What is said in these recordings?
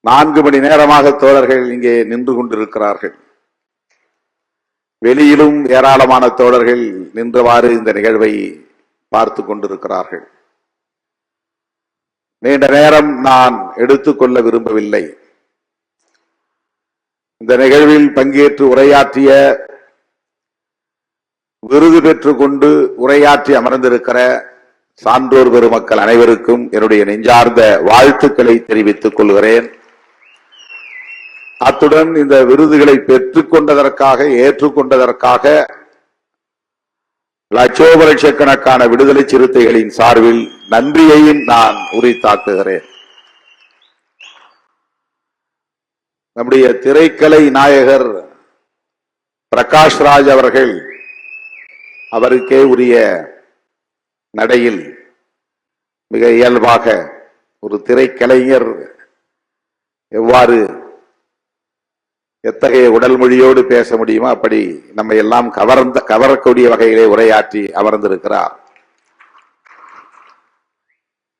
4 மணி நேரமாக தோழர்கள் இங்கே நின்று கொண்டிருக்கிறார்கள். வெளியிலும் ஏராளமான தோழர்கள் நின்றவாறு இந்த நிகழ்வை பார்த்து கொண்டிருக்கிறார்கள். நீண்ட நேரம் நான் எடுத்துக்கொள்ள விரும்பவில்லை. இந்த நிகழ்வில் பங்கேற்று உரையாற்றிய, விருது பெற்றுக் கொண்டு உரையாற்றி அமர்ந்திருக்கிற சான்றோர் பெருமக்கள் அனைவருக்கும் என்னுடைய நெஞ்சார்ந்த வாழ்த்துக்களை தெரிவித்துக் கொள்கிறேன். அத்துடன் இந்த விருதுகளை பெற்றுக் கொண்டதற்காக, ஏற்றுக்கொண்டதற்காக லட்சோப லட்சக்கணக்கான விடுதலை சிறுத்தைகளின் சார்பில் நன்றியையும் நான் உரித்தாக்குகிறேன். நம்முடைய திரைக்கலை நாயகர் பிரகாஷ் ராஜ் அவர்கள் அவருக்கே உரிய நடையில் மிக இயல்பாக ஒரு திரைக்கலைஞர் எவ்வாறு எத்தகைய உடல் மொழியோடு பேச முடியுமோ அப்படி நம்ம எல்லாம் கவரக்கூடிய வகையிலே உரையாற்றி அமர்ந்திருக்கிறார்.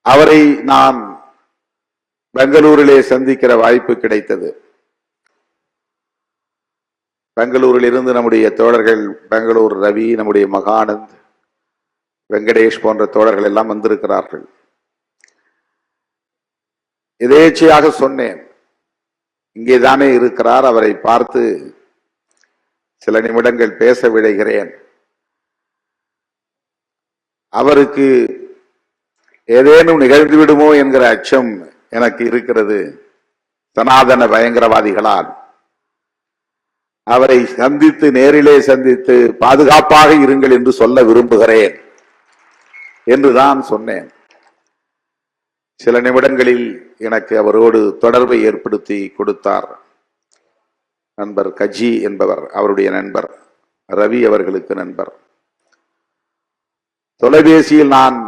அவரை நான் பெங்களூரிலே சந்திக்கிற வாய்ப்பு கிடைத்தது. பெங்களூரில் இருந்து நம்முடைய தோழர்கள், பெங்களூர் ரவி, நம்முடைய மகானந்த், வெங்கடேஷ் போன்ற தோழர்கள் எல்லாம் வந்திருக்கிறார்கள். எதேச்சையாக சொன்னேன், இங்கேதானே இருக்கிறார், அவரை பார்த்து சில நிமிடங்கள் பேச விழைகிறேன். அவருக்கு ஏதேனும் நிகழ்ந்து விடுமோ என்கிற அச்சம் எனக்கு இருக்கிறது. சனாதன பயங்கரவாதிகளால் அவரை சந்தித்து, நேரிலே சந்தித்து பாதுகாப்பாக இருங்கள் என்று சொல்ல விரும்புகிறேன் என்றுதான் சொன்னேன். சில நிமிடங்களில் எனக்கு அவரோடு தொடர்பை ஏற்படுத்தி கொடுத்தார் நண்பர் கஜி என்பவர், அவருடைய நண்பர் ரவி அவர்களுக்கு நண்பர். தொலைபேசியில் நான்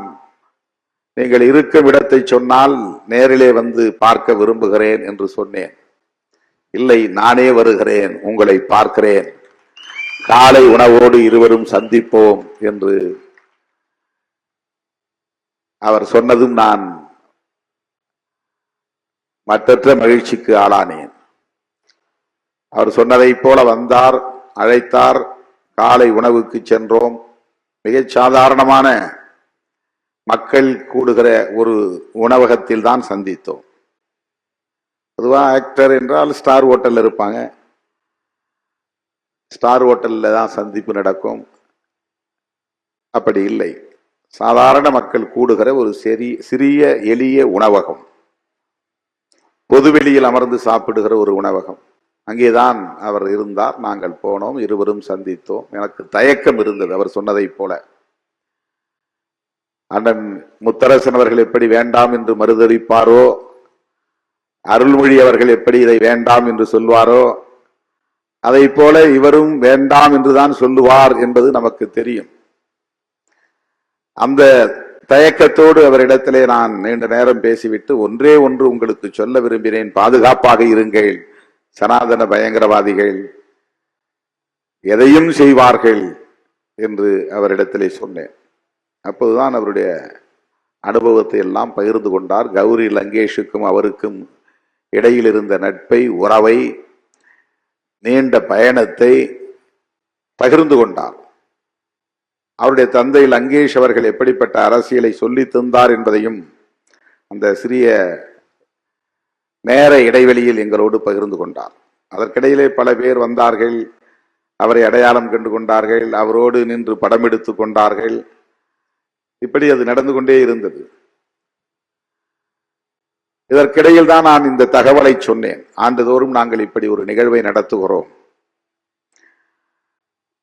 நீங்கள் இருக்கும் இடத்தை சொன்னால் நேரிலே வந்து பார்க்க விரும்புகிறேன் என்று சொன்னேன். இல்லை, நானே வருகிறேன், உங்களை பார்க்கிறேன், காலை உணவோடு இருவரும் சந்திப்போம் என்று அவர் சொன்னதும் நான் மற்றற்ற மகிழ்ச்சிக்கு ஆளானேன். அவர் சொன்னதை போல வந்தார், அழைத்தார், காலை உணவுக்கு சென்றோம். மிகச் சாதாரணமான மக்கள் கூடுகிற ஒரு உணவகத்தில் தான் சந்தித்தோம். பொதுவாக ஆக்டர் என்றால் ஸ்டார் ஹோட்டல்ல இருப்பாங்க, ஸ்டார் ஹோட்டல்ல தான் சந்திப்பு நடக்கும். அப்படி இல்லை, சாதாரண மக்கள் கூடுகிற ஒரு சிறிய எளிய உணவகம், பொதுவெளியில் அமர்ந்து சாப்பிடுகிற ஒரு உணவகம். அங்கேதான் அவர் இருந்தார். நாங்கள் போனோம், இருவரும் சந்தித்தோம். எனக்கு தயக்கம் இருந்தது. அவர் சொன்னதை போல அண்ணன் முத்தரசன் அவர்கள் எப்படி வேண்டாம் என்று மறுதளிப்பாரோ, அருள்மொழி அவர்கள் எப்படி இதை வேண்டாம் என்று சொல்வாரோ, அதை போல இவரும் வேண்டாம் என்றுதான் சொல்லுவார் என்பது நமக்கு தெரியும். அந்த தயக்கத்தோடு அவரிடத்திலே நான் நீண்ட நேரம் பேசிவிட்டு ஒன்றே ஒன்று உங்களுக்கு சொல்ல விரும்பினேன், பாதுகாப்பாக இருங்கள், சனாதன பயங்கரவாதிகள் எதையும் செய்வார்கள் என்று அவரிடத்திலே சொன்னேன். அப்போதுதான் அவருடைய அனுபவத்தை எல்லாம் பகிர்ந்து கொண்டார். கௌரி லங்கேஷுக்கும் அவருக்கும் இடையில் இருந்த நட்பை, உறவை, நீண்ட பயணத்தை பகிர்ந்து கொண்டார். அவருடைய தந்தை லங்கேஷ் அவர்கள் எப்படிப்பட்ட அரசியலை சொல்லி தந்தார் என்பதையும் அந்த சிறிய நேர இடைவெளியில் எங்களோடு பகிர்ந்து கொண்டார். அதற்கிடையிலே பல பேர் வந்தார்கள், அவரை அடையாளம் கண்டு கொண்டார்கள், அவரோடு நின்று படம் எடுத்து கொண்டார்கள். இப்படி அது நடந்து கொண்டே இருந்தது. இதற்கிடையில் தான் நான் இந்த தகவலை சொன்னேன். ஆண்டுதோறும் நாங்கள் இப்படி ஒரு நிகழ்வை நடத்துகிறோம்,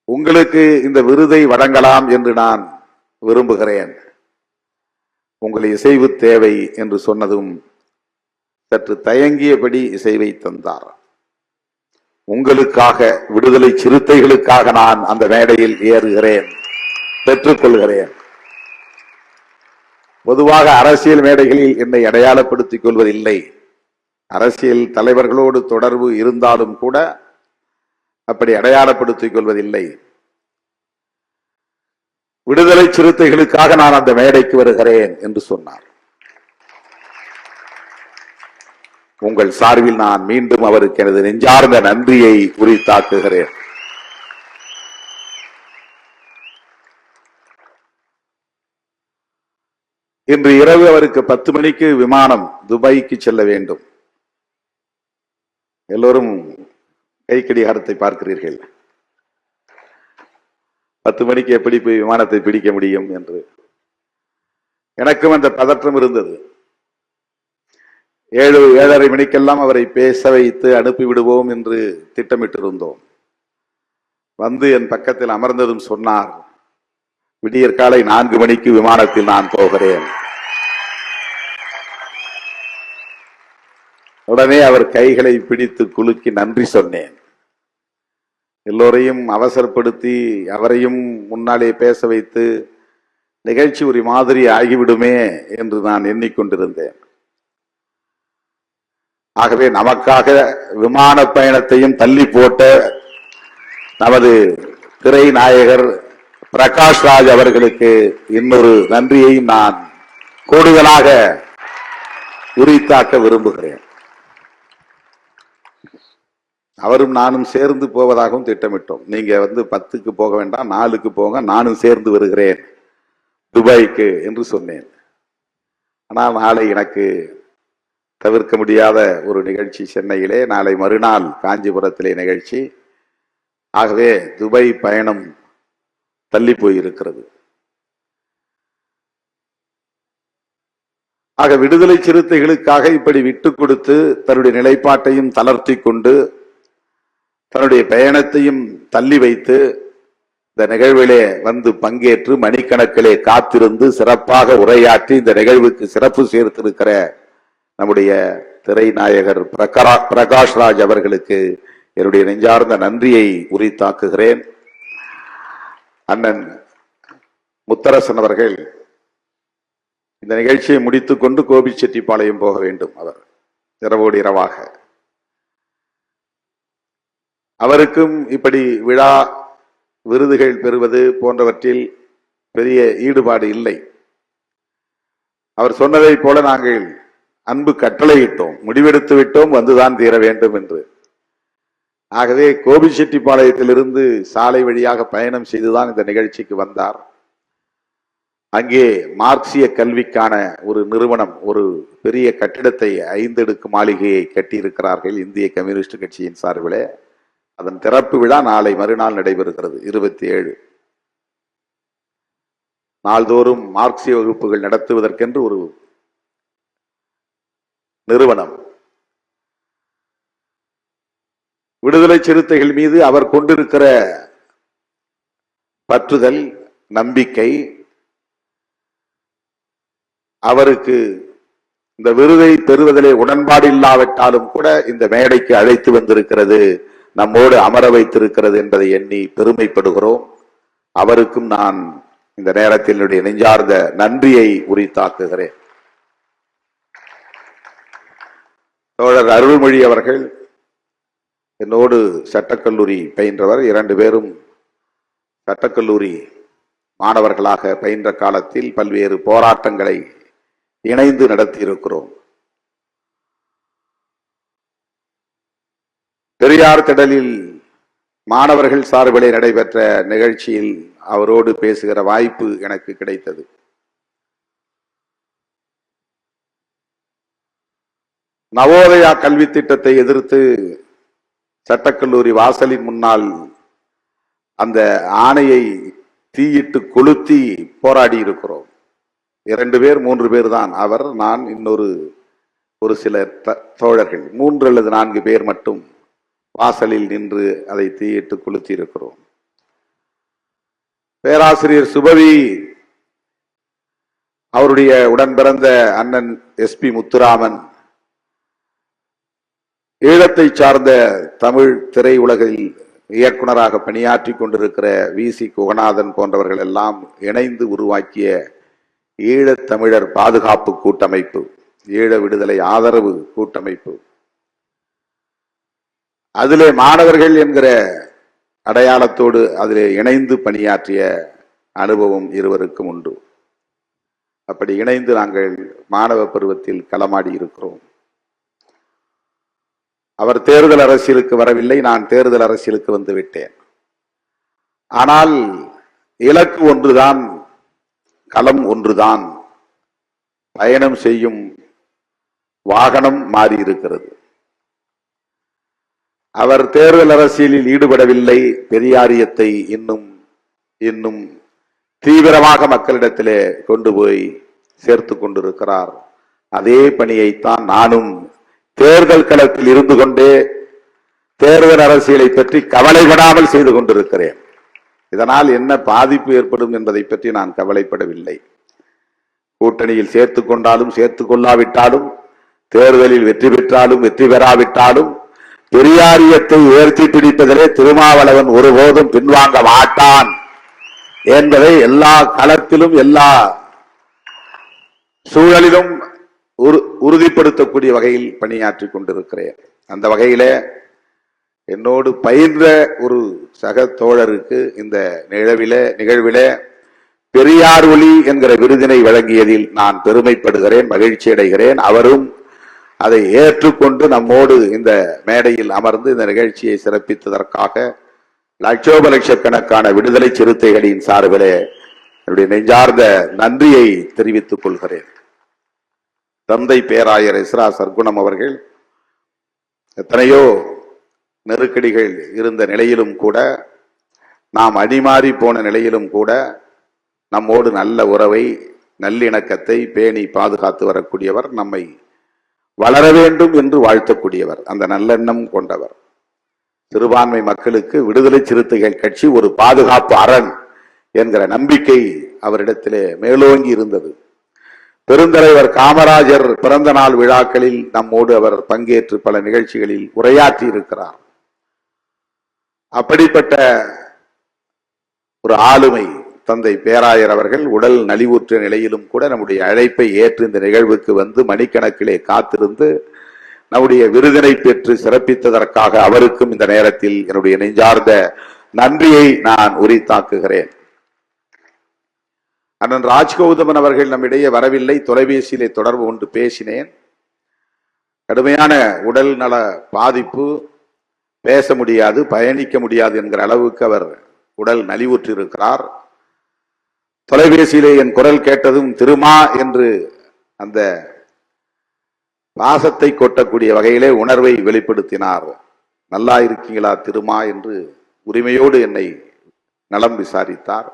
உங்களுக்கு இந்த விருதை வழங்கலாம் என்று நான் விரும்புகிறேன், உங்கள் இசைவு தேவை என்று சொன்னதும் சற்று தயங்கியபடி இசைவை தந்தார். உங்களுக்காக, விடுதலை சிறுத்தைகளுக்காக நான் அந்த மேடையில் ஏறுகிறேன், பெற்றுக்கொள்கிறேன். பொதுவாக அரசியல் மேடைகளில் என்னை அடையாளப்படுத்திக் கொள்வதில்லை. அரசியல் தலைவர்களோடு தொடர்பு இருந்தாலும் கூட அப்படி அடையாளப்படுத்திக் கொள்வதில்லை. விடுதலை சிறுத்தைகளுக்காக நான் அந்த மேடைக்கு வருகிறேன் என்று சொன்னார். உங்கள் சார்பில் நான் மீண்டும் அவருக்கு எனது நெஞ்சார்ந்த நன்றியை உரித்தாக்குகிறேன். இன்று இரவு அவருக்கு 10 மணிக்கு விமானம் துபாய்க்கு செல்ல வேண்டும். எல்லோரும் கைக்கடிகாரத்தை பார்க்கிறீர்கள். 10 மணிக்கு எப்படி போய் விமானத்தை பிடிக்க முடியும் என்று எனக்கும் அந்த பதற்றம் இருந்தது. 7:30 மணிக்கெல்லாம் அவரை பேச வைத்து அனுப்பிவிடுவோம் என்று திட்டமிட்டிருந்தோம். வந்து என் பக்கத்தில் அமர்ந்ததும் சொன்னார், விடியற்காலை 4 மணிக்கு விமானத்தில் நான் போகிறேன். உடனே அவர் கைகளை பிடித்து குலுக்கி நன்றி சொன்னேன். எல்லோரையும் அவசரப்படுத்தி அவரையும் முன்னாலே பேச வைத்து நிகழ்ச்சி ஒரு மாதிரி ஆகிவிடுமே என்று நான் எண்ணிக்கொண்டிருந்தேன். ஆகவே நமக்காக விமான பயணத்தையும் தள்ளி போட்ட நமது திரை நாயகர் பிரகாஷ் ராஜ் அவர்களுக்கு இன்னொரு நன்றியையும் நான் கூடுதலாக உரித்தாக்க விரும்புகிறேன். அவரும் நானும் சேர்ந்து போவதாகவும் திட்டமிட்டோம். நீங்க 10க்கு போக வேண்டாம், 4க்கு போங்க, நானும் சேர்ந்து வருகிறேன் துபாய்க்கு என்று சொன்னேன். ஆனால் நாளை எனக்கு தவிர்க்க முடியாத ஒரு நிகழ்ச்சி சென்னையிலே, நாளை மறுநாள் காஞ்சிபுரத்திலே நிகழ்ச்சி. ஆகவே துபாய் பயணம் தள்ளி போயிருக்கிறது. ஆக விடுதலை சிறுத்தைகளுக்காக இப்படி விட்டுக் கொடுத்து தன்னுடைய நிலைப்பாட்டையும் தளர்த்தி கொண்டு தன்னுடைய பயணத்தையும் தள்ளி வைத்து இந்த நிகழ்விலே பங்கேற்று மணிக்கணக்கிலே காத்திருந்து சிறப்பாக உரையாற்றி இந்த நிகழ்வுக்கு சிறப்பு சேர்த்திருக்கிற நம்முடைய திரை நாயகர் பிரகாஷ் ராஜ் அவர்களுக்கு என்னுடைய நெஞ்சார்ந்த நன்றியை உரித்தாக்குகிறேன். அண்ணன் முத்தரசன் அவர்கள் இந்த நிகழ்ச்சியை முடித்துக் கொண்டு கோபிச்செட்டிப்பாளையம் போக வேண்டும். அவர் இரவோடு இரவாக. அவருக்கும் இப்படி விழா விருதுகள் பெறுவது போன்றவற்றில் பெரிய ஈடுபாடு இல்லை. அவர் சொன்னதை போல நாங்கள் அன்பு கட்டளையிட்டோம், முடிவெடுத்து விட்டோம், வந்துதான் தீர வேண்டும் என்று. ஆகவே கோபிச்செட்டிப்பாளையத்திலிருந்து சாலை வழியாக பயணம் செய்துதான் இந்த நிகழ்ச்சிக்கு வந்தார். அங்கே மார்க்சிய கல்விக்கான ஒரு நிறுவனம் ஒரு பெரிய கட்டிடத்தை 5 அடுக்கு மாளிகையை கட்டியிருக்கிறார்கள் இந்திய கம்யூனிஸ்ட் கட்சியின் சார்பிலே. அதன் திறப்பு விழா நாளை மறுநாள் நடைபெறுகிறது 27. நாள்தோறும் மார்க்சிய வகுப்புகள் நடத்துவதற்கென்று ஒரு நிறுவனம். விடுதலை சிறுத்தைகள் மீது அவர் கொண்டிருக்கிற பற்றுதல், நம்பிக்கை, அவருக்கு இந்த விருதை பெறுவதிலே உடன்பாடு இல்லாவிட்டாலும் கூட இந்த மேடைக்கு அழைத்து வந்திருக்கிறது, நம்மோடு அமர வைத்திருக்கிறது என்பதை எண்ணி பெருமைப்படுகிறோம். அவருக்கும் நான் இந்த நேரத்தில் என்னுடைய நெஞ்சார்ந்த நன்றியை உரித்தாக்குகிறேன். தோழர் அருள்மொழி அவர்கள் என்னோடு சட்டக்கல்லூரி பயின்றவர். 2 பேரும் சட்டக்கல்லூரி மாணவர்களாக பயின்ற காலத்தில் பல்வேறு போராட்டங்களை இணைந்து நடத்தியிருக்கிறோம். பெரியார் திடலில் மாணவர்கள் சார்பிலே நடைபெற்ற நிகழ்ச்சியில் அவரோடு பேசுகிற வாய்ப்பு எனக்கு கிடைத்தது. நவோதயா கல்வி திட்டத்தை எதிர்த்து சட்டக்கல்லூரி வாசலின் முன்னால் அந்த ஆணையை தீயிட்டு கொளுத்தி போராடி இருக்கிறோம். 2 பேர் 3 பேர் தான், அவர், நான், இன்னொரு ஒரு சில தோழர்கள், 3 அல்லது 4 பேர் மட்டும் வாசலில் நின்று அதை தீயிட்டு கொளுத்தி இருக்கிறோம். பேராசிரியர் சுபவி அவருடைய உடன் பிறந்த அண்ணன் SP முத்துராமன், ஈழத்தை சார்ந்த தமிழ் திரையுலகில் இயக்குனராக பணியாற்றி கொண்டிருக்கிற VC குகநாதன் போன்றவர்கள் எல்லாம் இணைந்து உருவாக்கிய ஈழத்தமிழர் பாதுகாப்பு கூட்டமைப்பு, ஈழ விடுதலை ஆதரவு கூட்டமைப்பு. அதிலே மாணவர்கள் என்கிற அடையாளத்தோடு அதிலே இணைந்து பணியாற்றிய அனுபவம் இருவருக்கும் உண்டு. அப்படி இணைந்து நாங்கள் மாணவ பருவத்தில் களமாடி இருக்கிறோம். அவர் தேர்தல் அரசியலுக்கு வரவில்லை, நான் தேர்தல் அரசியலுக்கு வந்து விட்டேன். ஆனால் இலக்கு ஒன்றுதான், களம் ஒன்றுதான், பயணம் செய்யும் வாகனம் மாறி இருக்கிறது. அவர் தேர்தல் அரசியலில் ஈடுபடவில்லை, பெரியாரியத்தை இன்னும் இன்னும் தீவிரமாக மக்களிடத்திலே கொண்டு போய் சேர்த்து கொண்டிருக்கிறார். அதே பணியைத்தான் நானும் தேர்தல் களத்தில் இருந்து கொண்டே தேர்தல் அரசியலை பற்றி கவலைப்படாமல் செய்து கொண்டிருக்கிறேன். இதனால் என்ன பாதிப்பு ஏற்படும் என்பதை பற்றி நான் கவலைப்படவில்லை. கூட்டணியில் சேர்த்துக் கொண்டாலும் சேர்த்துக் கொள்ளாவிட்டாலும், தேர்தலில் வெற்றி பெற்றாலும் வெற்றி பெறாவிட்டாலும், பெரியாரியத்தை உயர்த்தி பிடிப்பதிலே திருமாவளவன் ஒருபோதும் பின்வாங்க மாட்டான் என்பதை எல்லா களத்திலும் எல்லா சூழலிலும் உறுதிப்படுத்தக்கூடிய வகையில் பணியாற்றிக் கொண்டிருக்கிறேன். அந்த வகையில என்னோடு பயின்ற ஒரு சக தோழருக்கு இந்த நிகழ்வில பெரியார் ஒளி என்கிற விருதினை வழங்கியதில் நான் பெருமைப்படுகிறேன், மகிழ்ச்சி அடைகிறேன். அவரும் அதை ஏற்றுக்கொண்டு நம்மோடு இந்த மேடையில் அமர்ந்து இந்த நிகழ்ச்சியை சிறப்பித்ததற்காக லட்சோப லட்சக்கணக்கான விடுதலை சிறுத்தைகளின் சார்பிலே என்னுடைய நெஞ்சார்ந்த நன்றியை தெரிவித்துக் கொள்கிறேன். தந்தை பேராயர் எஸ்ரா சர்க்குணம் அவர்கள் எத்தனையோ நெருக்கடிகள் இருந்த நிலையிலும் கூட, நாம் அடிமாறி போன நிலையிலும் கூட நம்மோடு நல்ல உறவை, நல்லிணக்கத்தை பேணி பாதுகாத்து வரக்கூடியவர், நம்மை வளர வேண்டும் என்று வாழ்த்தக்கூடியவர், அந்த நல்லெண்ணம் கொண்டவர். சிறுபான்மை மக்களுக்கு விடுதலை சிறுத்தைகள் கட்சி ஒரு பாதுகாப்பு அரண் என்கிற நம்பிக்கை அவரிடத்திலே மேலோங்கி இருந்தது. பெருந்தலைவர் காமராஜர் பிறந்த நாள் விழாக்களில் நம்மோடு அவர் பங்கேற்று பல நிகழ்ச்சிகளில் உரையாற்றி இருக்கிறார். அப்படிப்பட்ட ஒரு ஆளுமை தந்தை பேராயர் அவர்கள் உடல் நலிவுற்ற நிலையிலும் கூட நம்முடைய அழைப்பை ஏற்று இந்த நிகழ்வுக்கு வந்து மணிக்கணக்கிலே காத்திருந்து நம்முடைய விருதினை பெற்று சிறப்பித்ததற்காக அவருக்கும் இந்த நேரத்தில் என்னுடைய நெஞ்சார்ந்த நன்றியை நான் உரித்தாக்குகிறேன். அண்ணன் ராஜ்கௌதமன் அவர்கள் நம்மிடையே வரவில்லை, தொலைபேசியிலே தொடர்பு கொண்டு பேசினேன். கடுமையான உடல் நல பாதிப்பு, பேச முடியாது, பயணிக்க முடியாது என்கிற அளவுக்கு அவர் உடல் நலிவுற்று இருக்கிறார். தொலைபேசியிலே என் குரல் கேட்டதும் திருமா என்று அந்த பாசத்தை கொட்டக்கூடிய வகையிலே உணர்வை வெளிப்படுத்தினார். நல்லா இருக்கீங்களா திருமா என்று உரிமையோடு என்னை நலம் விசாரித்தார்.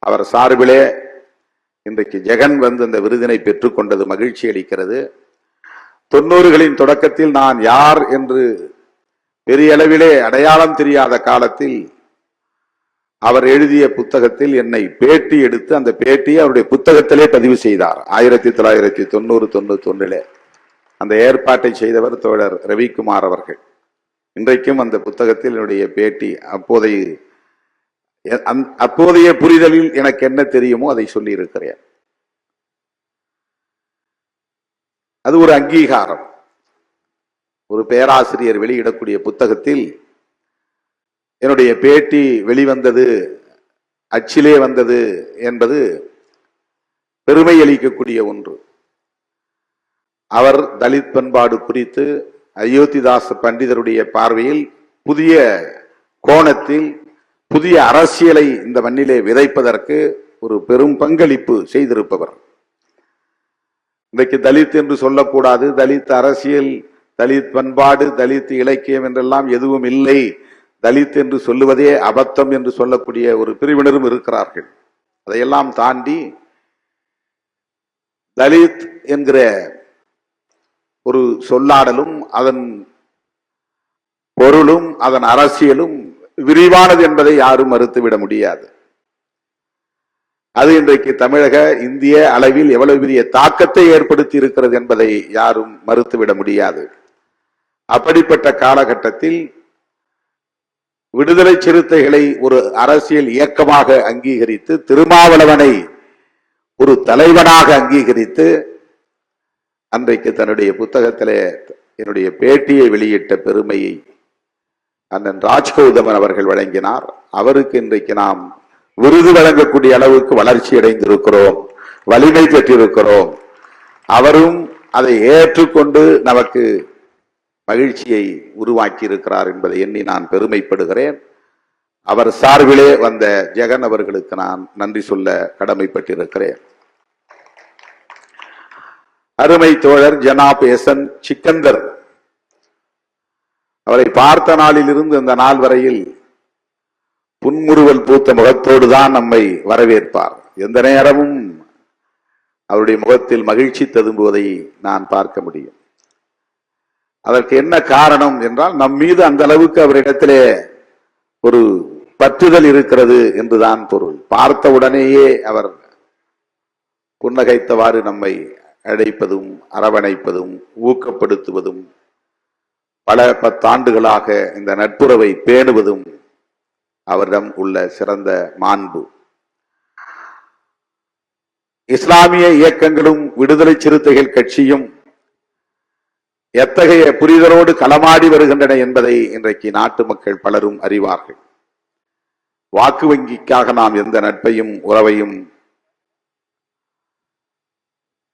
அவர் சார்பிலே இன்றைக்கு ஜெகன் வந்து அந்த விருதினை பெற்றுக்கொண்டது மகிழ்ச்சி அளிக்கிறது. 90களின் தொடக்கத்தில் நான் யார் என்று பெரிய அளவிலே அடையாளம் தெரியாத காலத்தில் அவர் எழுதிய புத்தகத்தில் என்னை பேட்டி எடுத்து அந்த பேட்டியை அவருடைய புத்தகத்திலே பதிவு செய்தார். 1990-91 அந்த ஏற்பாட்டை செய்தவர் தோழர் ரவிக்குமார் அவர்கள். இன்றைக்கும் அந்த புத்தகத்தில் என்னுடைய பேட்டி, அப்போதைய புரிதலில் எனக்கு என்ன தெரியுமோ அதை சொல்லி இருக்கிறேன். அது ஒரு அங்கீகாரம். ஒரு பேராசிரியர் வெளியிடக்கூடிய புத்தகத்தில் என்னுடைய பேட்டி வெளிவந்தது, அச்சிலே வந்தது என்பது பெருமை அளிக்கக்கூடிய ஒன்று. அவர் தலித் பண்பாடு குறித்து அயோத்திதாச பண்டிதருடைய பார்வையில் புதிய கோணத்தில் புதிய அரசியலை இந்த மண்ணிலே விதைப்பதற்கு ஒரு பெரும் பங்களிப்பு செய்திருப்பவர். இன்றைக்கு தலித் என்று சொல்லக்கூடாது, தலித் அரசியல், தலித் பண்பாடு, தலித் இலக்கியம் என்றெல்லாம் எதுவும் இல்லை, தலித் என்று சொல்லுவதே அபத்தம் என்று சொல்லக்கூடிய ஒரு பிரிவினரும் இருக்கிறார்கள். அதையெல்லாம் தாண்டி தலித் என்கிற ஒரு சொல்லாடலும் அதன் பொருளும் அதன் அரசியலும் விரிவானது என்பதை யாரும் மறுத்துவிட முடியாது. அது இன்றைக்கு தமிழக இந்திய அளவில் எவ்வளவு பெரிய தாக்கத்தை ஏற்படுத்தி இருக்கிறது என்பதை யாரும் மறுத்துவிட முடியாது. அப்படிப்பட்ட காலகட்டத்தில் விடுதலை சிறுத்தைகளை ஒரு அரசியல் இயக்கமாக அங்கீகரித்து, திருமாவளவனை ஒரு தலைவனாக அங்கீகரித்து, அன்றைக்கு தன்னுடைய புத்தகத்திலே என்னுடைய பேட்டியை வெளியிட்ட பெருமையை அண்ணன் ராஜ்கௌதமன் அவர்கள் வழங்கினார். அவருக்கு இன்றைக்கு நாம் விருது வழங்கக்கூடிய அளவுக்கு வளர்ச்சி அடைந்திருக்கிறோம், வலிமை பெற்றிருக்கிறோம். அவரும் அதை ஏற்றுக்கொண்டு நமக்கு மகிழ்ச்சியை உருவாக்கி இருக்கிறார் என்பதை எண்ணி நான் பெருமைப்படுகிறேன். அவர் சார்பிலே வந்த ஜெகன் அவர்களுக்கு நான் நன்றி சொல்ல கடமைப்பட்டிருக்கிறேன். அருமை தோழர் ஜனாப் எஸ்என் சிக்கந்தர் அவரை பார்த்த நாளில் இருந்து இந்த நாள் வரையில் புன்முறுவல் பூத்த முகத்தோடு தான் நம்மை வரவேற்பார். எந்த நேரமும் அவருடைய முகத்தில் மகிழ்ச்சி ததும்புவதை நான் பார்க்க முடியும். அதற்கு என்ன காரணம் என்றால், நம் மீது அந்த அளவுக்கு அவரிடத்திலே ஒரு பற்றுதல் இருக்கிறது என்றுதான் பொருள். பார்த்த உடனேயே அவர் புன்னகைத்தவாறு நம்மை அழைப்பதும் அரவணைப்பதும் ஊக்கப்படுத்துவதும் பல 10 ஆண்டுகளாக இந்த நட்புறவை பேணுவதும் அவரிடம் உள்ள சிறந்த மாண்பு. இஸ்லாமிய இயக்கங்களும் விடுதலை சிறுத்தைகள் கட்சியும் எத்தகைய புரிதலோடு களமாடி வருகின்றன என்பதை இன்றைக்கு நாட்டு மக்கள் பலரும் அறிவார்கள். வாக்கு வங்கிக்காக நாம் எந்த நட்பையும் உறவையும்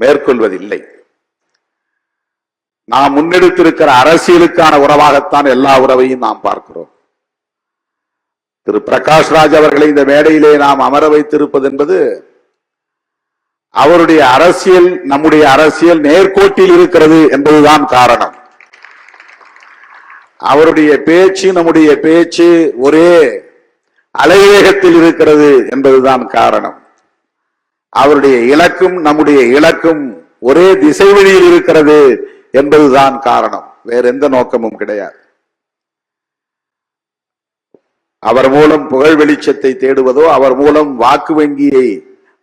மேற்கொள்வதில்லை. நாம் முன்னெடுத்திருக்கிற அரசியலுக்கான உறவாகத்தான் எல்லா உறவையும் நாம் பார்க்கிறோம். திரு பிரகாஷ்ராஜ் அவர்களை இந்த மேடையிலே நாம் அமர வைத்திருப்பது என்பது அவருடைய அரசியல் நம்முடைய அரசியல் நேர்கோட்டில் இருக்கிறது என்பதுதான் காரணம். அவருடைய பேச்சு நம்முடைய பேச்சு ஒரே அலைவேகத்தில் இருக்கிறது என்பதுதான் காரணம். அவருடைய இலக்கும் நம்முடைய இலக்கும் ஒரே திசை வழியில் இருக்கிறது என்பதுதான் காரணம். வேற எந்த நோக்கமும் கிடையாது. அவர் மூலம் புகழ் வெளிச்சத்தை தேடுவதோ அவர் மூலம் வாக்கு வங்கியை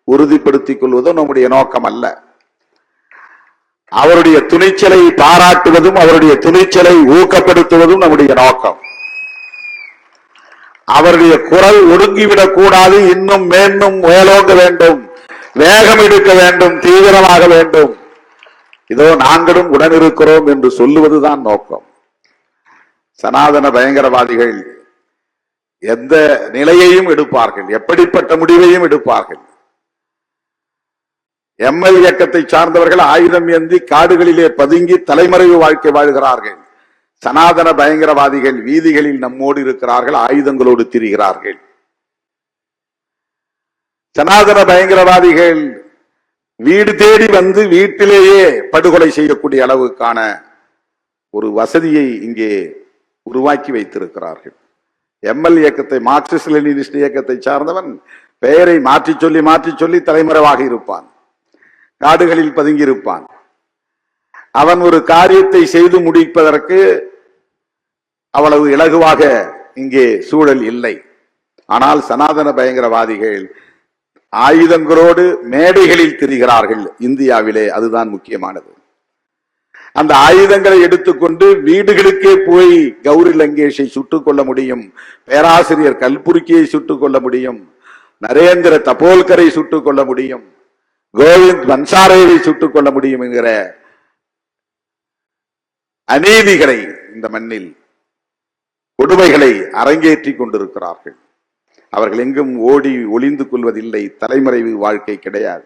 உறுதிப்படுத்திக் கொள்வதோ நம்முடைய நோக்கம் அல்ல. அவருடைய துணிச்சலை பாராட்டுவதும் அவருடைய துணிச்சலை ஊக்கப்படுத்துவதும் நம்முடைய நோக்கம். அவருடைய குரல் ஒடுங்கிவிடக் கூடாது, இன்னும் மேன்னும் மேலோங்க வேண்டும், வேகம் எடுக்க வேண்டும், தீவிரமாக வேண்டும். இதோ நாங்களும் உடனிருக்கிறோம் என்று சொல்லுவதுதான் நோக்கம். சனாதன பயங்கரவாதிகள் எந்த நிலையையும் எடுப்பார்கள், எப்படிப்பட்ட முடிவையும் எடுப்பார்கள். எம்எல் இயக்கத்தை சார்ந்தவர்கள் ஆயுதம் ஏந்தி காடுகளிலே பதுங்கி தலைமறைவு வாழ்க்கை வாழ்கிறார்கள். சனாதன பயங்கரவாதிகள் வீதிகளில் நம்மோடு இருக்கிறார்கள், ஆயுதங்களோடு திரிகிறார்கள். சனாதன பயங்கரவாதிகள் வீடு தேடி வந்து வீட்டிலேயே படுகொலை செய்யக்கூடிய அளவுக்கான ஒரு வசதியை இங்கே உருவாக்கி வைத்திருக்கிறார்கள். எம்எல் இயக்கத்தை, மார்க்சிஸ்ட் லெனினிஸ்ட் இயக்கத்தை சார்ந்தவன் பெயரை மாற்றி சொல்லி தலைமறைவாக இருப்பான், காடுகளில் பதுங்கி இருப்பான். அவன் ஒரு காரியத்தை செய்து முடிப்பதற்கு அவ்வளவு இலகுவாக இங்கே சூழல் இல்லை. ஆனால் சனாதன பயங்கரவாதிகள் ஆயுதங்களோடு மேடைகளில் திரிகிறார்கள் இந்தியாவிலே. அதுதான் முக்கியமானது. அந்த ஆயுதங்களை எடுத்துக்கொண்டு வீடுகளுக்கே போய் கௌரி லங்கேஷை சுட்டுக் கொள்ள முடியும், பேராசிரியர் கல்புர்கியை சுட்டுக் கொள்ள முடியும், நரேந்திர தபோல்கரை சுட்டுக் கொள்ள முடியும், கோவிந்த் பன்சாரேவை சுட்டுக் கொள்ள முடியும் என்கிற அநீதிகளை, இந்த மண்ணில் கொடுமைகளை அரங்கேற்றி கொண்டிருக்கிறார்கள். அவர்கள் எங்கும் ஓடி ஒளிந்து கொள்வதில்லை. தலைமறைவு வாழ்க்கை கிடையாது.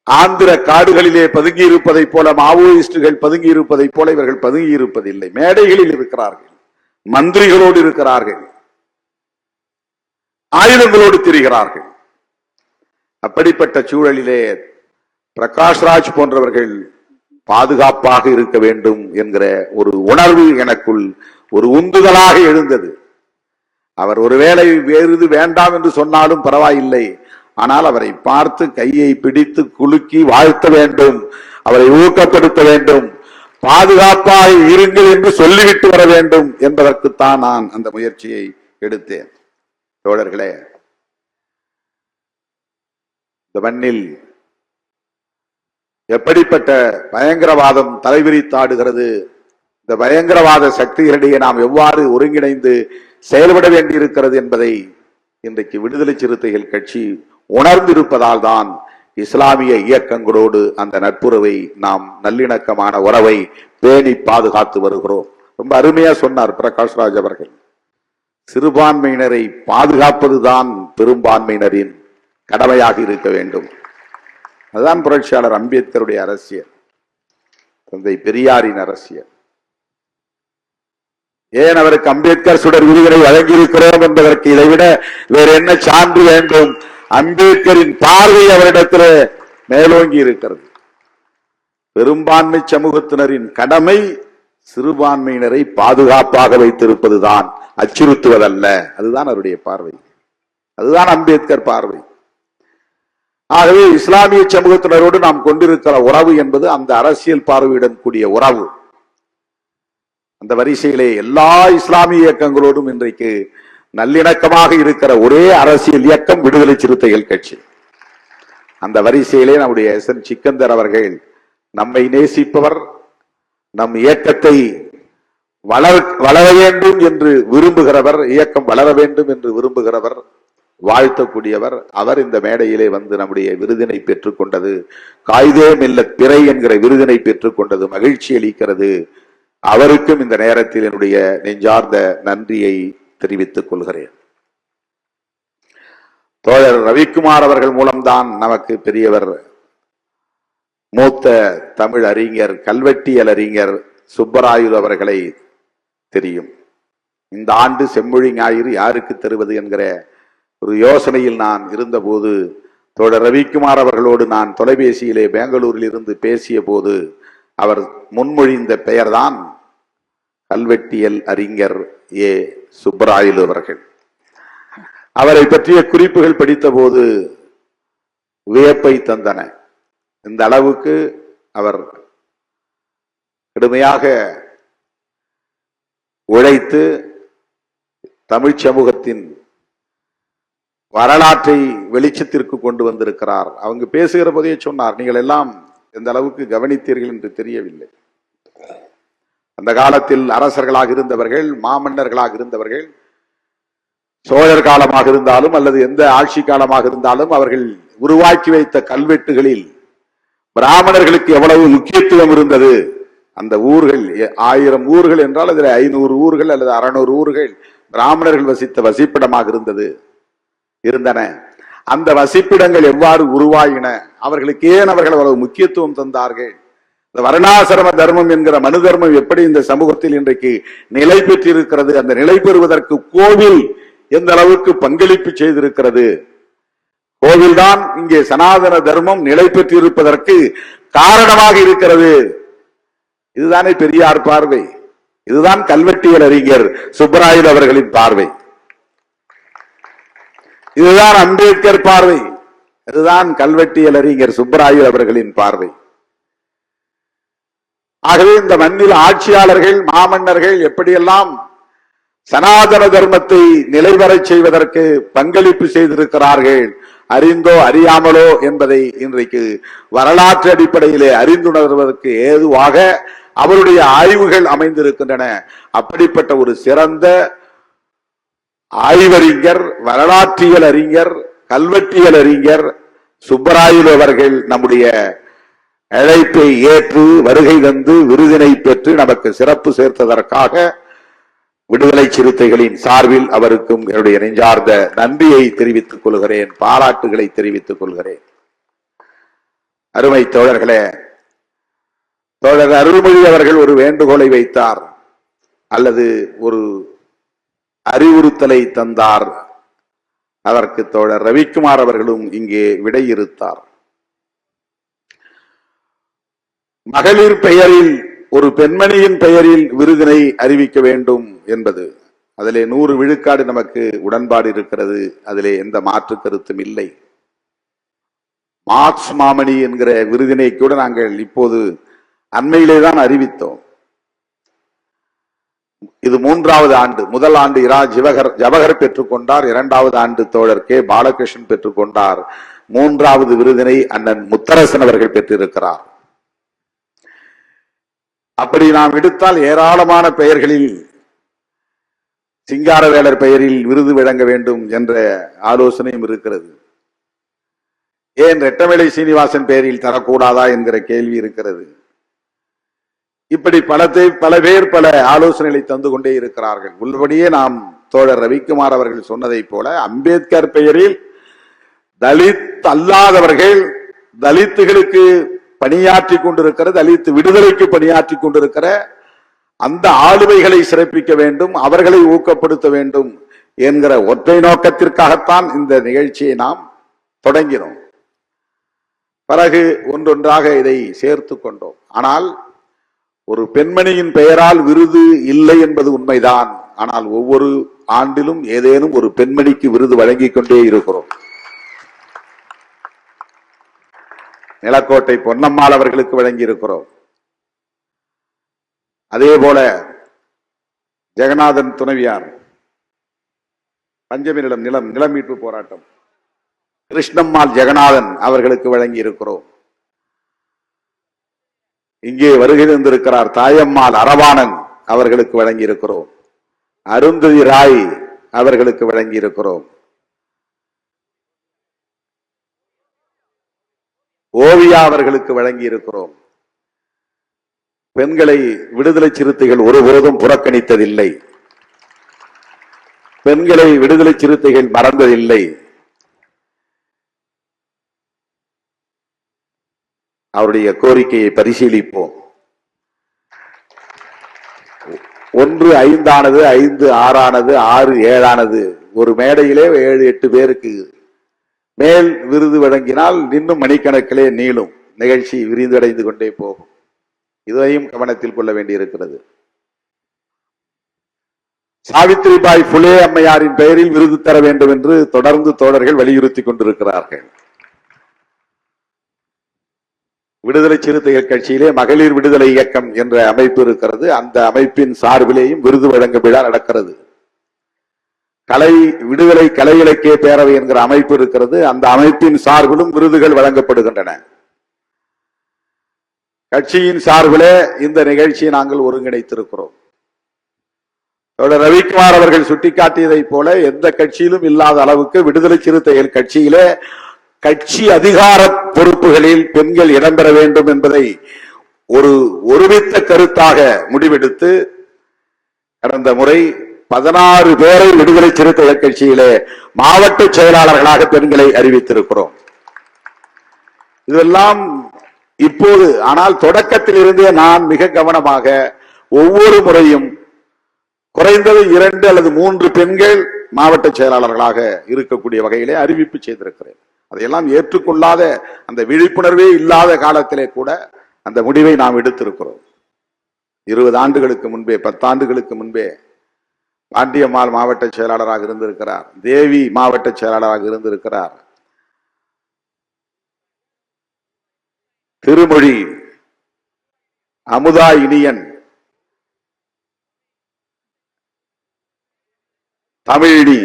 ஆந்திர காடுகளிலே பதுங்கி இருப்பதை போல, மாவோயிஸ்டுகள் பதுங்கி இருப்பதை போல இவர்கள் பதுங்கி இருப்பதில்லை. மேடைகளில் இருக்கிறார்கள், மந்திரிகளோடு இருக்கிறார்கள், ஆயுதங்களோடு திரிகிறார்கள். அப்படிப்பட்ட சூழலிலே பிரகாஷ்ராஜ் போன்றவர்கள் பாதுகாப்பாக இருக்க வேண்டும் என்கிற ஒரு உணர்வு எனக்குள் ஒரு உந்துதலாக எழுந்தது. அவர் ஒருவேளை வேறு வேண்டாம் என்று சொன்னாலும் பரவாயில்லை, ஆனால் அவரை பார்த்து கையை பிடித்து குலுக்கி வாழ்த்த வேண்டும், அவரை ஊக்கப்படுத்த வேண்டும், பாதுகாப்பாக இருங்கள் என்று சொல்லிவிட்டு வர வேண்டும் என்பதற்குத்தான் நான் அந்த முயற்சியை எடுத்தேன். தோழர்களே, இந்த மண்ணில் எப்படிப்பட்ட பயங்கரவாதம் தலைவிரித்தாடுகிறது, இந்த பயங்கரவாத சக்திகளிடையே நாம் எவ்வாறு ஒருங்கிணைந்து செயல்பட வேண்டியிருக்கிறது என்பதை இன்றைக்கு விடுதலை சிறுத்தைகள் கட்சி உணர்ந்திருப்பதால் தான் இஸ்லாமிய இயக்கங்களோடு அந்த நட்புறவை, நாம் நல்லிணக்கமான உறவை பேணி பாதுகாத்து வருகிறோம். ரொம்ப அருமையா சொன்னார் பிரகாஷ்ராஜ் அவர்கள். சிறுபான்மையினரை பாதுகாப்பதுதான் பெரும்பான்மையினரின் கடமையாக இருக்க வேண்டும். அதுதான் புரட்சியாளர் அம்பேத்கருடைய அரசியல், தந்தை பெரியாரின் அரசியல். ஏன் அவருக்கு அம்பேத்கர் சுடர் விருதினை வழங்கியிருக்கிறோம் என்பதற்கு இதைவிட வேற என்ன சான்று வேண்டும்? அம்பேத்கரின் பார்வை அவரிடத்தில் மேலோங்கி இருக்கிறது. பெரும்பான்மை சமூகத்தினரின் கடமை சிறுபான்மையினரை பாதுகாப்பாக வைத்திருப்பதுதான், அச்சுறுத்துவதல்ல. அதுதான் அவருடைய பார்வை, அதுதான் அம்பேத்கர் பார்வை. ஆகவே இஸ்லாமிய சமூகத்தினரோடு நாம் கொண்டிருக்கிற உறவு என்பது அந்த அரசியல் பார்வையுடன் கூடிய உறவு. அந்த வரிசையிலே எல்லா இஸ்லாமிய இயக்கங்களோடும் இன்றைக்கு நல்லிணக்கமாக இருக்கிற ஒரே அரசியல் இயக்கம் விடுதலை சிறுத்தைகள் கட்சி. அந்த வரிசையிலே நம்முடைய SN சிக்கந்தர் அவர்கள் நம்மை நேசிப்பவர், நம் இயக்கத்தை வளர வேண்டும் என்று விரும்புகிறவர், இயக்கம் வளர வேண்டும் என்று விரும்புகிறவர், வாழ்த்தக்கூடியவர். அவர் இந்த மேடையிலே வந்து நம்முடைய விருதினை பெற்றுக் கொண்டது, காயிதே மில்லத் பிறை என்கிற விருதினை பெற்றுக் கொண்டது மகிழ்ச்சி அளிக்கிறது. அவருக்கும் இந்த நேரத்தில் என்னுடைய நெஞ்சார்ந்த நன்றியை தெரிவித்துக் கொள்கிறேன். தோழர் ரவிக்குமார் அவர்கள் மூலம்தான் நமக்கு பெரியவர், மூத்த தமிழ் அறிஞர், கல்வெட்டியல் அறிஞர் சுப்பராயு அவர்களை தெரியும். இந்த ஆண்டு செம்மொழி ஞாயிறு யாருக்கு தருவது என்கிற ஒரு யோசனையில் நான் இருந்தபோது தோழர் ரவிக்குமார் அவர்களோடு நான் தொலைபேசியிலே பெங்களூரில் இருந்து பேசிய போது அவர் முன்மொழிந்த பெயர்தான் கல்வெட்டியல் அறிஞர் ஏ சுப்பராயு அவர்கள். அவரை பற்றிய குறிப்புகள் படித்த போது வியப்பை தந்தன. இந்த அளவுக்கு அவர் கடுமையாக உழைத்து தமிழ் சமூகத்தின் வரலாற்றை வெளிச்சத்திற்கு கொண்டு வந்திருக்கிறார். அவங்க பேசுகிற போதே சொன்னார், நீங்கள் எல்லாம் எந்த அளவுக்கு கவனித்தீர்கள் என்று தெரியவில்லை. அந்த காலத்தில் அரசர்களாக இருந்தவர்கள், மாமன்னர்களாக இருந்தவர்கள், சோழர் காலமாக இருந்தாலும் அல்லது எந்த ஆட்சி காலமாக இருந்தாலும் அவர்கள் உருவாக்கி வைத்த கல்வெட்டுகளில் பிராமணர்களுக்கு எவ்வளவு முக்கியத்துவம் இருந்தது. அந்த ஊர்கள் 1000 ஊர்கள் என்றால் அதில் 500 ஊர்கள் அல்லது 600 ஊர்கள் பிராமணர்கள் வசித்த வசிப்பிடமாக இருந்தன. அந்த வசிப்பிடங்கள் எவ்வாறு உருவாயின, அவர்களுக்கு ஏன் அவர்கள் அவ்வளவு முக்கியத்துவம் தந்தார்கள், இந்த வர்ணாசிரம தர்மம் என்கிற மனு தர்மம் எப்படி இந்த சமூகத்தில் இன்றைக்கு நிலை பெற்றிருக்கிறது, அந்த நிலை பெறுவதற்கு கோவில் எந்த அளவுக்கு பங்களிப்பு செய்திருக்கிறது, கோவில்தான் இங்கே சனாதன தர்மம் நிலை பெற்றிருப்பதற்கு காரணமாக இருக்கிறது. இதுதானே பெரியார் பார்வை, இதுதான் கல்வெட்டியல் அறிஞர் சுப்பராயு அவர்களின் பார்வை, இதுதான் அம்பேத்கர் பார்வை, இதுதான் கல்வெட்டியல் அறிஞர் சுப்பராயு அவர்களின் பார்வை. ஆகவே இந்த மண்ணில் ஆட்சியாளர்கள், மாமன்னர்கள் எப்படியெல்லாம் சனாதன தர்மத்தை நிலைவரச் செய்வதற்கு பங்களிப்பு செய்திருக்கிறார்கள், அறிந்தோ அறியாமலோ என்பதை இன்றைக்கு வரலாற்று அடிப்படையிலே அறிந்துணர்வதற்கு ஏதுவாக அவருடைய ஆய்வுகள் அமைந்திருக்கின்றன. அப்படிப்பட்ட ஒரு சிறந்த ஆய்வறிஞர், வரலாற்றியல் அறிஞர், கல்வெட்டியல் அறிஞர் சுப்பராயு அவர்கள் நம்முடைய அழைப்பை ஏற்று வருகை தந்து விருதினை பெற்று நமக்கு சிறப்பு சேர்த்ததற்காக விடுதலை சிறுத்தைகளின் சார்பில் அவருக்கும் என்னுடைய நெஞ்சார்ந்த நன்றியை தெரிவித்துக் கொள்கிறேன், பாராட்டுகளை தெரிவித்துக் கொள்கிறேன். அருமை தோழர்களே, தோழர் அருள்மொழி அவர்கள் ஒரு வேண்டுகோளை வைத்தார் அல்லது ஒரு அறிவுறுத்தலை தந்தார். அதற்கு தோழர் ரவிக்குமார் அவர்களும் இங்கே விடையிறுத்தார். மகளிர் பெயரில் ஒரு பெண்மணியின் பெயரில் விருதினை அறிவிக்க வேண்டும் என்பது, அதிலே 100 விழுக்காடு நமக்கு உடன்பாடு இருக்கிறது, அதிலே எந்த மாற்று கருத்தும் இல்லை. மார்க்ஸ் மாமணி என்கிற விருதினை கூட நாங்கள் இப்போது அண்மையிலே தான் அறிவித்தோம். இது 3வது ஆண்டு. முதல் ஆண்டு இரா ஜவஹர் பெற்றுக்கொண்டார், 2வது ஆண்டு தோழர் கே பாலகிருஷ்ணன் பெற்றுக்கொண்டார், 3வது விருதினை அண்ணன் முத்தரசன் அவர்கள் பெற்றிருக்கிறார். அப்படி நாம் எடுத்தால் ஏராளமான பெயர்களில் சிங்காரவேலர் பெயரில் விருது வழங்க வேண்டும் என்ற ஆலோசனையும் இருக்கிறது. ஏன் ரெட்டமலை சீனிவாசன் பெயரில் தரக்கூடாதா என்கிற கேள்வி இருக்கிறது. இப்படி பல பேர் பல ஆலோசனைகளை தந்து கொண்டே இருக்கிறார்கள். உள்ளபடியே நாம் தோழர் ரவிக்குமார் அவர்கள் சொன்னதை போல அம்பேத்கர் பெயரில் தலித் அல்லாதவர்கள், தலித்துகளுக்கு பணியாற்றி கொண்டிருக்கிற, தலித் விடுதலைக்கு பணியாற்றி கொண்டிருக்கிற அந்த ஆளுமைகளை சிறப்பிக்க வேண்டும், அவர்களை ஊக்கப்படுத்த வேண்டும் என்கிற ஒற்றை நோக்கத்திற்காகத்தான் இந்த நிகழ்ச்சியை நாம் தொடங்கினோம். பிறகு ஒன்றொன்றாக இதை சேர்த்து கொண்டோம். ஆனால் ஒரு பெண்மணியின் பெயரால் விருது இல்லை என்பது உண்மைதான். ஆனால் ஒவ்வொரு ஆண்டிலும் ஏதேனும் ஒரு பெண்மணிக்கு விருது வழங்கிக் கொண்டே இருக்கிறோம். நிலக்கோட்டை பொன்னம்மாள் அவர்களுக்கு வழங்கி இருக்கிறோம். அதே போல ஜெகநாதன் துணைவியார் பஞ்சமினிடம் நில மீட்பு போராட்டம் கிருஷ்ணம்மாள் ஜெகநாதன் அவர்களுக்கு வழங்கி இருக்கிறோம். இங்கே வருகை தந்திருக்கிறார் தாயம்மாள் அரவாணன் அவர்களுக்கு வழங்கி இருக்கிறோம். அருந்ததி ராய் அவர்களுக்கு வழங்கி இருக்கிறோம். ஓவியா அவர்களுக்கு வழங்கி இருக்கிறோம். பெண்களை விடுதலை சிறுத்தைகள் ஒருபோதும் புறக்கணித்ததில்லை. பெண்களை விடுதலை சிறுத்தைகள் மறந்ததில்லை. அவருடைய கோரிக்கையை பரிசீலிப்போம். 1 5 ஆனது, 5 6 ஆனது, 6 7 ஆனது. ஒரு மேடையிலே 7 8 பேருக்கு மேல் விருது வழங்கினால் இன்னும் மணிக்கணக்கிலே நீளும், நிகழ்ச்சி விரிவடைந்து கொண்டே போகும். இதையும் கவனத்தில் கொள்ள வேண்டியிருக்கிறது. சாவித்ரிபாய் புலே அம்மையாரின் பெயரில் விருது தர வேண்டும் என்று தொடர்ந்து தோழர்கள் வலியுறுத்தி கொண்டிருக்கிறார்கள். விடுதலை சிறுத்தைகள் கட்சியிலே மகளிர் விடுதலை இயக்கம் என்ற அமைப்பு இருக்கிறது. அந்த அமைப்பின் சார்பிலேயும் விருது வழங்க விழா நடக்கிறது. விடுதலை கலை இலக்கிய பேரவை என்கிற அமைப்பு இருக்கிறது. அந்த அமைப்பின் சார்பிலும் விருதுகள் வழங்கப்படுகின்றன. கட்சியின் சார்பிலே இந்த நிகழ்ச்சியை நாங்கள் ஒருங்கிணைத்திருக்கிறோம். ரவிக்குமார் அவர்கள் சுட்டிக்காட்டியதை போல எந்த கட்சியிலும் இல்லாத அளவுக்கு விடுதலை சிறுத்தைகள் கட்சியிலே கட்சி அதிகார பொறுப்புகளில் பெண்கள் இடம்பெற வேண்டும் என்பதை ஒரு ஒருமித்த கருத்தாக முடிவெடுத்து கடந்த முறை 16 பேரை விடுதலை சிறுத்தைகள் கட்சியிலே மாவட்ட செயலாளர்களாக பெண்களை அறிவித்திருக்கிறோம். இதெல்லாம் இப்போது, ஆனால் தொடக்கத்தில் இருந்தே நான் மிக கவனமாக ஒவ்வொரு முறையும் குறைந்தது 2 அல்லது 3 பெண்கள் மாவட்ட செயலாளர்களாக இருக்கக்கூடிய வகையிலே அறிவிப்பு செய்திருக்கிறேன். அதையெல்லாம் ஏற்றுக்கொள்ளாத, அந்த விழிப்புணர்வே இல்லாத காலத்திலே கூட அந்த முடிவை நாம் எடுத்திருக்கிறோம். 20 ஆண்டுகளுக்கு முன்பே, 10 ஆண்டுகளுக்கு முன்பே பாண்டியம்மாள் மாவட்ட செயலாளராக இருந்திருக்கிறார். தேவி மாவட்ட செயலாளராக இருந்திருக்கிறார். திருமொழி, அமுதா இனியன், தமிழி,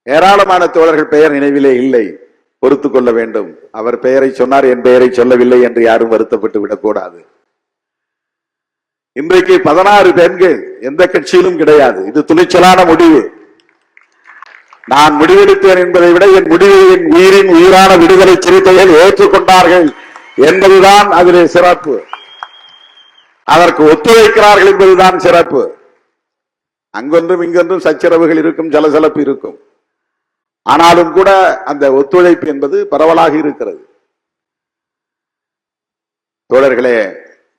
ஏராளமான தோழர்கள் பெயர் நினைவிலே இல்லை, பொறுத்துக் கொள்ள வேண்டும். அவர் பெயரை சொன்னார், என் பெயரை சொல்லவில்லை என்று யாரும் வருத்தப்பட்டு விடக்கூடாது. இன்றைக்கு 16 பெண்கள் எந்த கட்சியிலும் கிடையாது. இது துணிச்சலான முடிவு. நான் முடிவெடுத்தேன் என்பதை விட என் முடிவை என் உயிரின் உயிரான விடுதலை சிறுத்தைகள் ஏற்றுக்கொண்டார்கள் என்பதுதான் அதிலே சிறப்பு. அதற்கு ஒத்துழைக்கிறார்கள் என்பதுதான் சிறப்பு. அங்கொன்றும் இங்கொன்றும் சச்சரவுகள் இருக்கும், சலசலப்பு இருக்கும். ஆனாலும் கூட அந்த ஒத்துழைப்பு என்பது பரவலாக இருக்கிறது. தோழர்களே,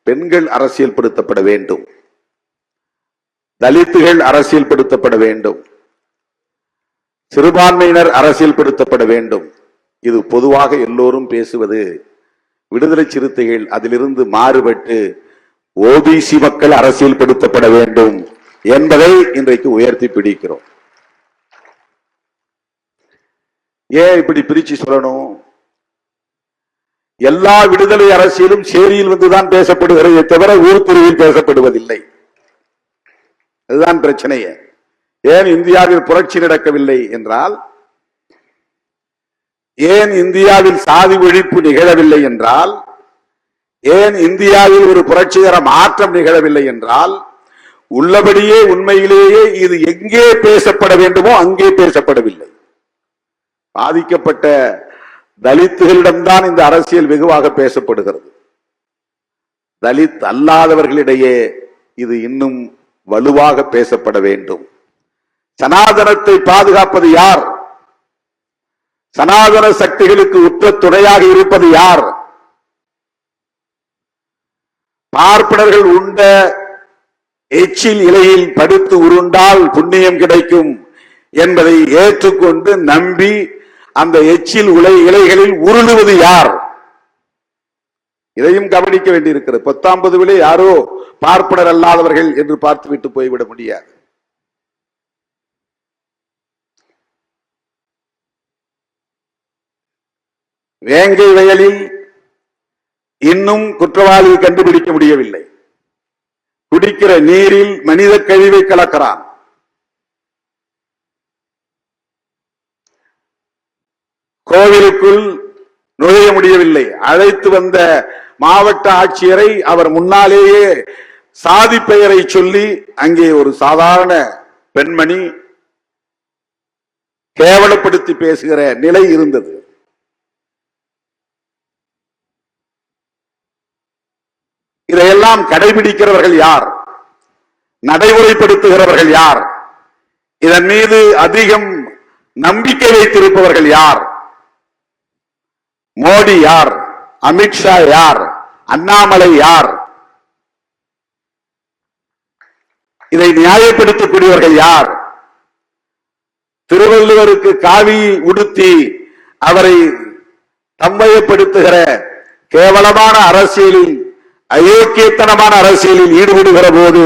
பெண்கள் அரசியல்படுத்தப்பட வேண்டும். தலித்துகள் அரசியல்படுத்தப்பட வேண்டும். சிறுபான்மையினர் அரசியல்படுத்தப்பட வேண்டும். இது பொதுவாக எல்லோரும் பேசுவது. விடுதலை சிறுத்தைகள் அதிலிருந்து மாறுபட்டு ஓபிசி மக்கள் அரசியல்படுத்தப்பட வேண்டும் என்பதை இன்றைக்கு உயர்த்தி பிடிக்கிறோம். ஏன் இப்படி பிரிச்சு சொல்லணும்? எல்லா விடுதலை அரசியலும் சேரியில் வந்துதான் பேசப்படுகிறது தவிர ஊர் பிரிவில் பேசப்படுவதில்லை. அதுதான் பிரச்சனையே. ஏன் இந்தியாவில் புரட்சி நடக்கவில்லை என்றால், ஏன் இந்தியாவில் சாதி ஒழிப்பு நிகழவில்லை என்றால், ஏன் இந்தியாவில் ஒரு புரட்சிகர மாற்றம் நிகழவில்லை என்றால், உள்ளபடியே உண்மையிலேயே இது எங்கே பேசப்பட வேண்டுமோ அங்கே பேசப்படவில்லை. பாதிக்கப்பட்ட தலித்துகளிடம்தான் இந்த அரசியல் வெகுவாக பேசப்படுகிறது. தலித் அல்லாதவர்களிடையே இது இன்னும் வலுவாக பேசப்பட வேண்டும். சனாதனத்தை பாதுகாப்பது யார்? சனாதன சக்திகளுக்கு உற்ற துணையாக இருப்பது யார்? பார்ப்பனர்கள் உண்ட எச்சில் இலையில் படுத்து உருண்டால் புண்ணியம் கிடைக்கும் என்பதை ஏற்றுக்கொண்டு நம்பி அந்த எச்சில் இலைகளில் உருளுவது யார்? இதையும் கவனிக்க வேண்டியிருக்கிறது. 19 யாரோ பார்ப்பனர் அல்லாதவர்கள் என்று பார்த்துவிட்டு போய்விட முடியாது. வேங்கை வயலில் இன்னும் குற்றவாளியை கண்டுபிடிக்க முடியவில்லை. குடிக்கிற நீரில் மனித கழிவை கலக்கிறான். கோவிலுக்குள் நுழைய முடியவில்லை. அழைத்து வந்த மாவட்ட ஆட்சியரை அவர் முன்னாலேயே சாதி பெயரை சொல்லி அங்கே ஒரு சாதாரண பெண்மணி கேவலப்படுத்தி பேசுகிற நிலை இருந்தது. இதையெல்லாம் கடைபிடிக்கிறவர்கள் யார்? நடைமுறைப்படுத்துகிறவர்கள் யார்? இதன் மீது அதிகம் நம்பிக்கை வைத்திருப்பவர்கள் யார்? மோடி யார்? அமித்ஷா யார்? அண்ணாமலை யார்? இதை நியாயப்படுத்தக்கூடியவர்கள் யார்? திருவள்ளுவருக்கு காவி உடுத்தி அவரை தம்பயப்படுத்துகிற கேவலமான அரசியலில், அயோக்கியத்தனமான அரசியலில் ஈடுபடுகிற போது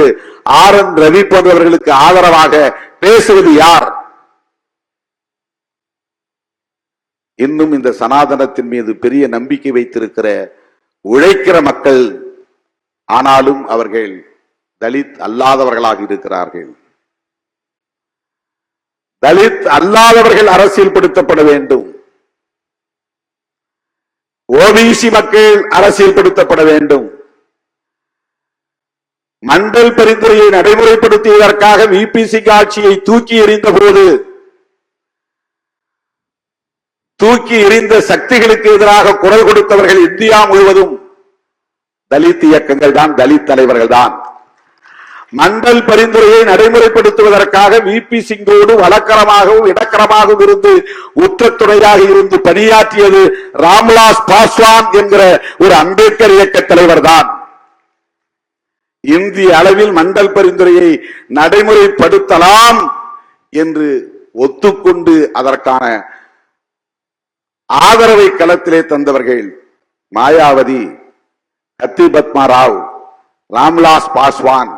RN ரவி போன்றவர்களுக்கு ஆதரவாக பேசுவது யார்? இன்னும் இந்த சனாதனத்தின் மீது பெரிய நம்பிக்கை வைத்திருக்கிற உழைக்கிற மக்கள், ஆனாலும் அவர்கள் தலித் அல்லாதவர்களாக இருக்கிறார்கள். தலித் அல்லாதவர்கள் அரசியல் படுத்தப்பட வேண்டும். OBC மக்கள் அரசியல் படுத்தப்பட வேண்டும். மண்டல் பரிந்துரையை நடைமுறைப்படுத்தியதற்காக VPC ஆட்சியை தூக்கி எறிந்த போது தூக்கி எறிந்த சக்திகளுக்கு எதிராக குரல் கொடுத்தவர்கள் இந்தியா முழுவதும் தலித் இயக்கங்கள் தான், தலித் தலைவர்கள் தான். மண்டல் பரிந்துரையை நடைமுறைப்படுத்துவதற்காக VP சிங்கோடு வழக்கரமாகவும் இடக்கரமாகவும் இருந்து உற்ற துணையாக இருந்து பணியாற்றியது ராம்விலாஸ் பாஸ்வான் என்கிற ஒரு அம்பேத்கர் இயக்க தலைவர் தான். இந்திய அளவில் மண்டல் பரிந்துரையை நடைமுறைப்படுத்தலாம் என்று ஒத்துக்கொண்டு அதற்கான ஆதரவை களத்திலே தந்தவர்கள் மாயாவதி, கத்தி பத்மா ராவ், ராம்விலாஸ் பாஸ்வான்,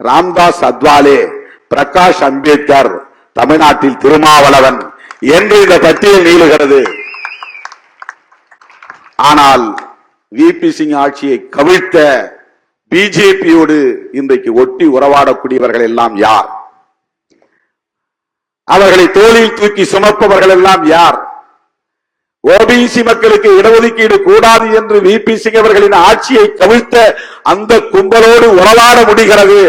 ராம்தாஸ் அத்வாலே, பிரகாஷ் அம்பேத்கர், தமிழ்நாட்டில் திருமாவளவன் என்று இந்த பட்டியல் நீளுகிறது. ஆனால் VP சிங் ஆட்சியை கவிழ்த்த பிஜேபியோடு இன்றைக்கு ஒட்டி உறவாடக்கூடியவர்கள் எல்லாம் யார்? அவர்களை தோளில் தூக்கி சுமப்பவர்கள் எல்லாம் யார்? OBC மக்களுக்கு இடஒதுக்கீடு கூடாது என்று VP சிங் அவர்களின் ஆட்சியை கவிழ்த்த அந்த கும்பலோடு உறவாட முடிகிறது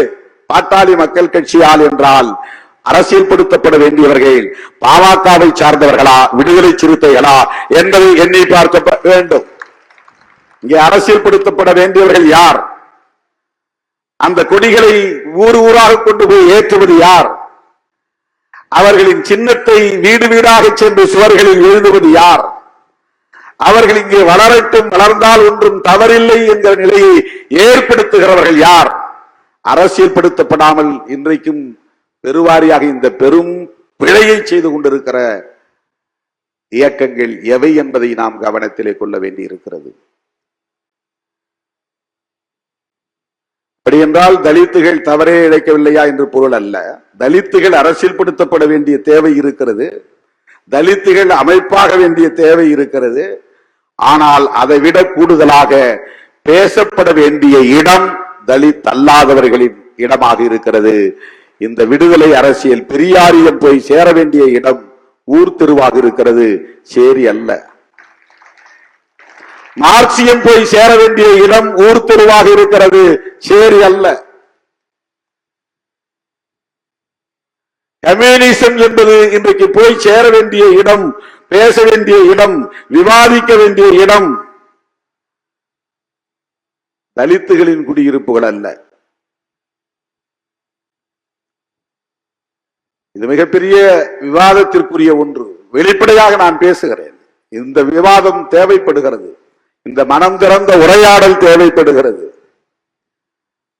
பாட்டாளி மக்கள் கட்சியால் என்றால் அரசியல் படுத்தப்பட வேண்டியவர்கள் பாமகவை சார்ந்தவர்களா, விடுதலை சிறுத்தைகளா என்பதை எண்ணி பார்க்க வேண்டும். இங்கே அரசியல் படுத்தப்பட வேண்டியவர்கள் யார்? அந்த கொடிகளை ஊர் ஊராக கொண்டு போய் ஏற்றுவது யார்? அவர்களின் சின்னத்தை வீடு வீடாக சென்று சுவர்களில் எழுதுவது யார்? அவர்கள் இங்கே வளரட்டும், வளர்ந்தால் ஒன்றும் தவறில்லை என்கிற நிலையை ஏற்படுத்துகிறவர்கள் யார்? அரசியல் படுத்தப்படாமல் இன்றைக்கும் பெருவாரியாக இந்த பெரும் பிழையை செய்து கொண்டிருக்கிற இயக்கங்கள் எவை என்பதை நாம் கவனத்திலே கொள்ள வேண்டியிருக்கிறது. அப்படி என்றால் தலித்துகள் தவறே இழைக்கவில்லையா என்று பொருள் அல்ல. தலித்துகள் அரசியல் படுத்தப்பட வேண்டிய தேவை இருக்கிறது, தலித்துகள் அமைப்பாக வேண்டிய தேவை இருக்கிறது. ஆனால் அதை விட கூடுதலாக பேசப்பட வேண்டிய இடம் தலித் அல்லாதவர்களின் இடமாக இருக்கிறது. இந்த விடுதலை அரசியல் பெரியாரியம் போய் சேர வேண்டிய இடம் ஊர் தெருவாக இருக்கிறது, சேரி அல்ல. மார்க்சியம் போய் சேர வேண்டிய இடம் ஊர் தெருவாக இருக்கிறது, சேரி அல்ல. கம்யூனிசம் என்பது இன்றைக்கு போய் சேர வேண்டிய இடம், பேச வேண்டிய இடம், விவாதிக்க வேண்டிய இடம் தலித்துகளின் குடியிருப்புகள் அல்ல. இது மிகப்பெரிய விவாதத்திற்குரிய ஒன்று. வெளிப்படையாக நான் பேசுகிறேன். இந்த விவாதம் தேவைப்படுகிறது, இந்த மனம் திறந்த உரையாடல் தேவைப்படுகிறது.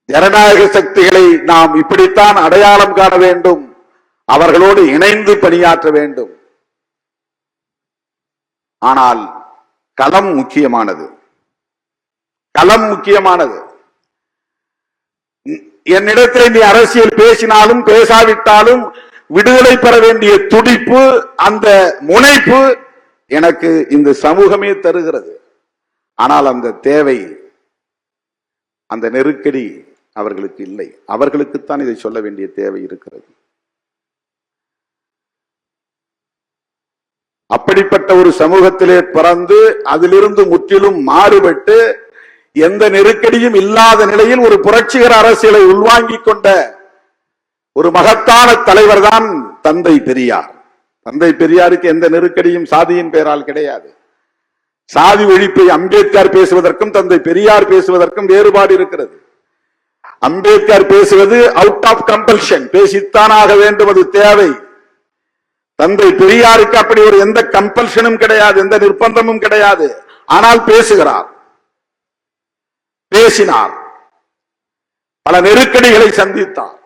ஜனநாயக சக்திகளை நாம் இப்படித்தான் அடையாளம் காண வேண்டும், அவர்களோடு இணைந்து பணியாற்ற வேண்டும். ஆனால் களம் முக்கியமானது, களம் முக்கியமானது. என்னிடத்தில் நீ அரசியல் பேசினாலும் பேசாவிட்டாலும் விடுதலை பெற வேண்டிய துடிப்பு, அந்த முனைப்பு எனக்கு இந்த சமூகமே தருகிறது. ஆனால் அந்த தேவை, அந்த நெருக்கடி அவர்களுக்கு இல்லை. அவர்களுக்குத்தான் இதை சொல்ல வேண்டிய தேவை இருக்கிறது. அப்படிப்பட்ட ஒரு சமூகத்திலே பிறந்து அதிலிருந்து முற்றிலும் மாறுபட்டு எந்த நெருக்கடியும் இல்லாத நிலையில் ஒரு புரட்சிகர அரசியலை உள்வாங்கிக் கொண்ட ஒரு மகத்தான தலைவர் தான் தந்தை பெரியார். தந்தை பெரியாருக்கு எந்த நெருக்கடியும் சாதியின் பெயரால் கிடையாது. சாதி ஒழிப்பை அம்பேத்கர் பேசுவதற்கும் தந்தை பெரியார் பேசுவதற்கும் வேறுபாடு இருக்கிறது. அம்பேத்கர் பேசுவது அவுட் ஆஃப் கம்பல்ஷன், பேசித்தானாக வேண்டும், அது தேவை. தந்தை பெரியாருக்கு அப்படி ஒரு எந்த கம்பல்ஷனும் கிடையாது, எந்த நிர்பந்தமும் கிடையாது. ஆனால் பேசுகிறார், பேசினார், பல நெருக்கடிகளை சந்தித்தார்.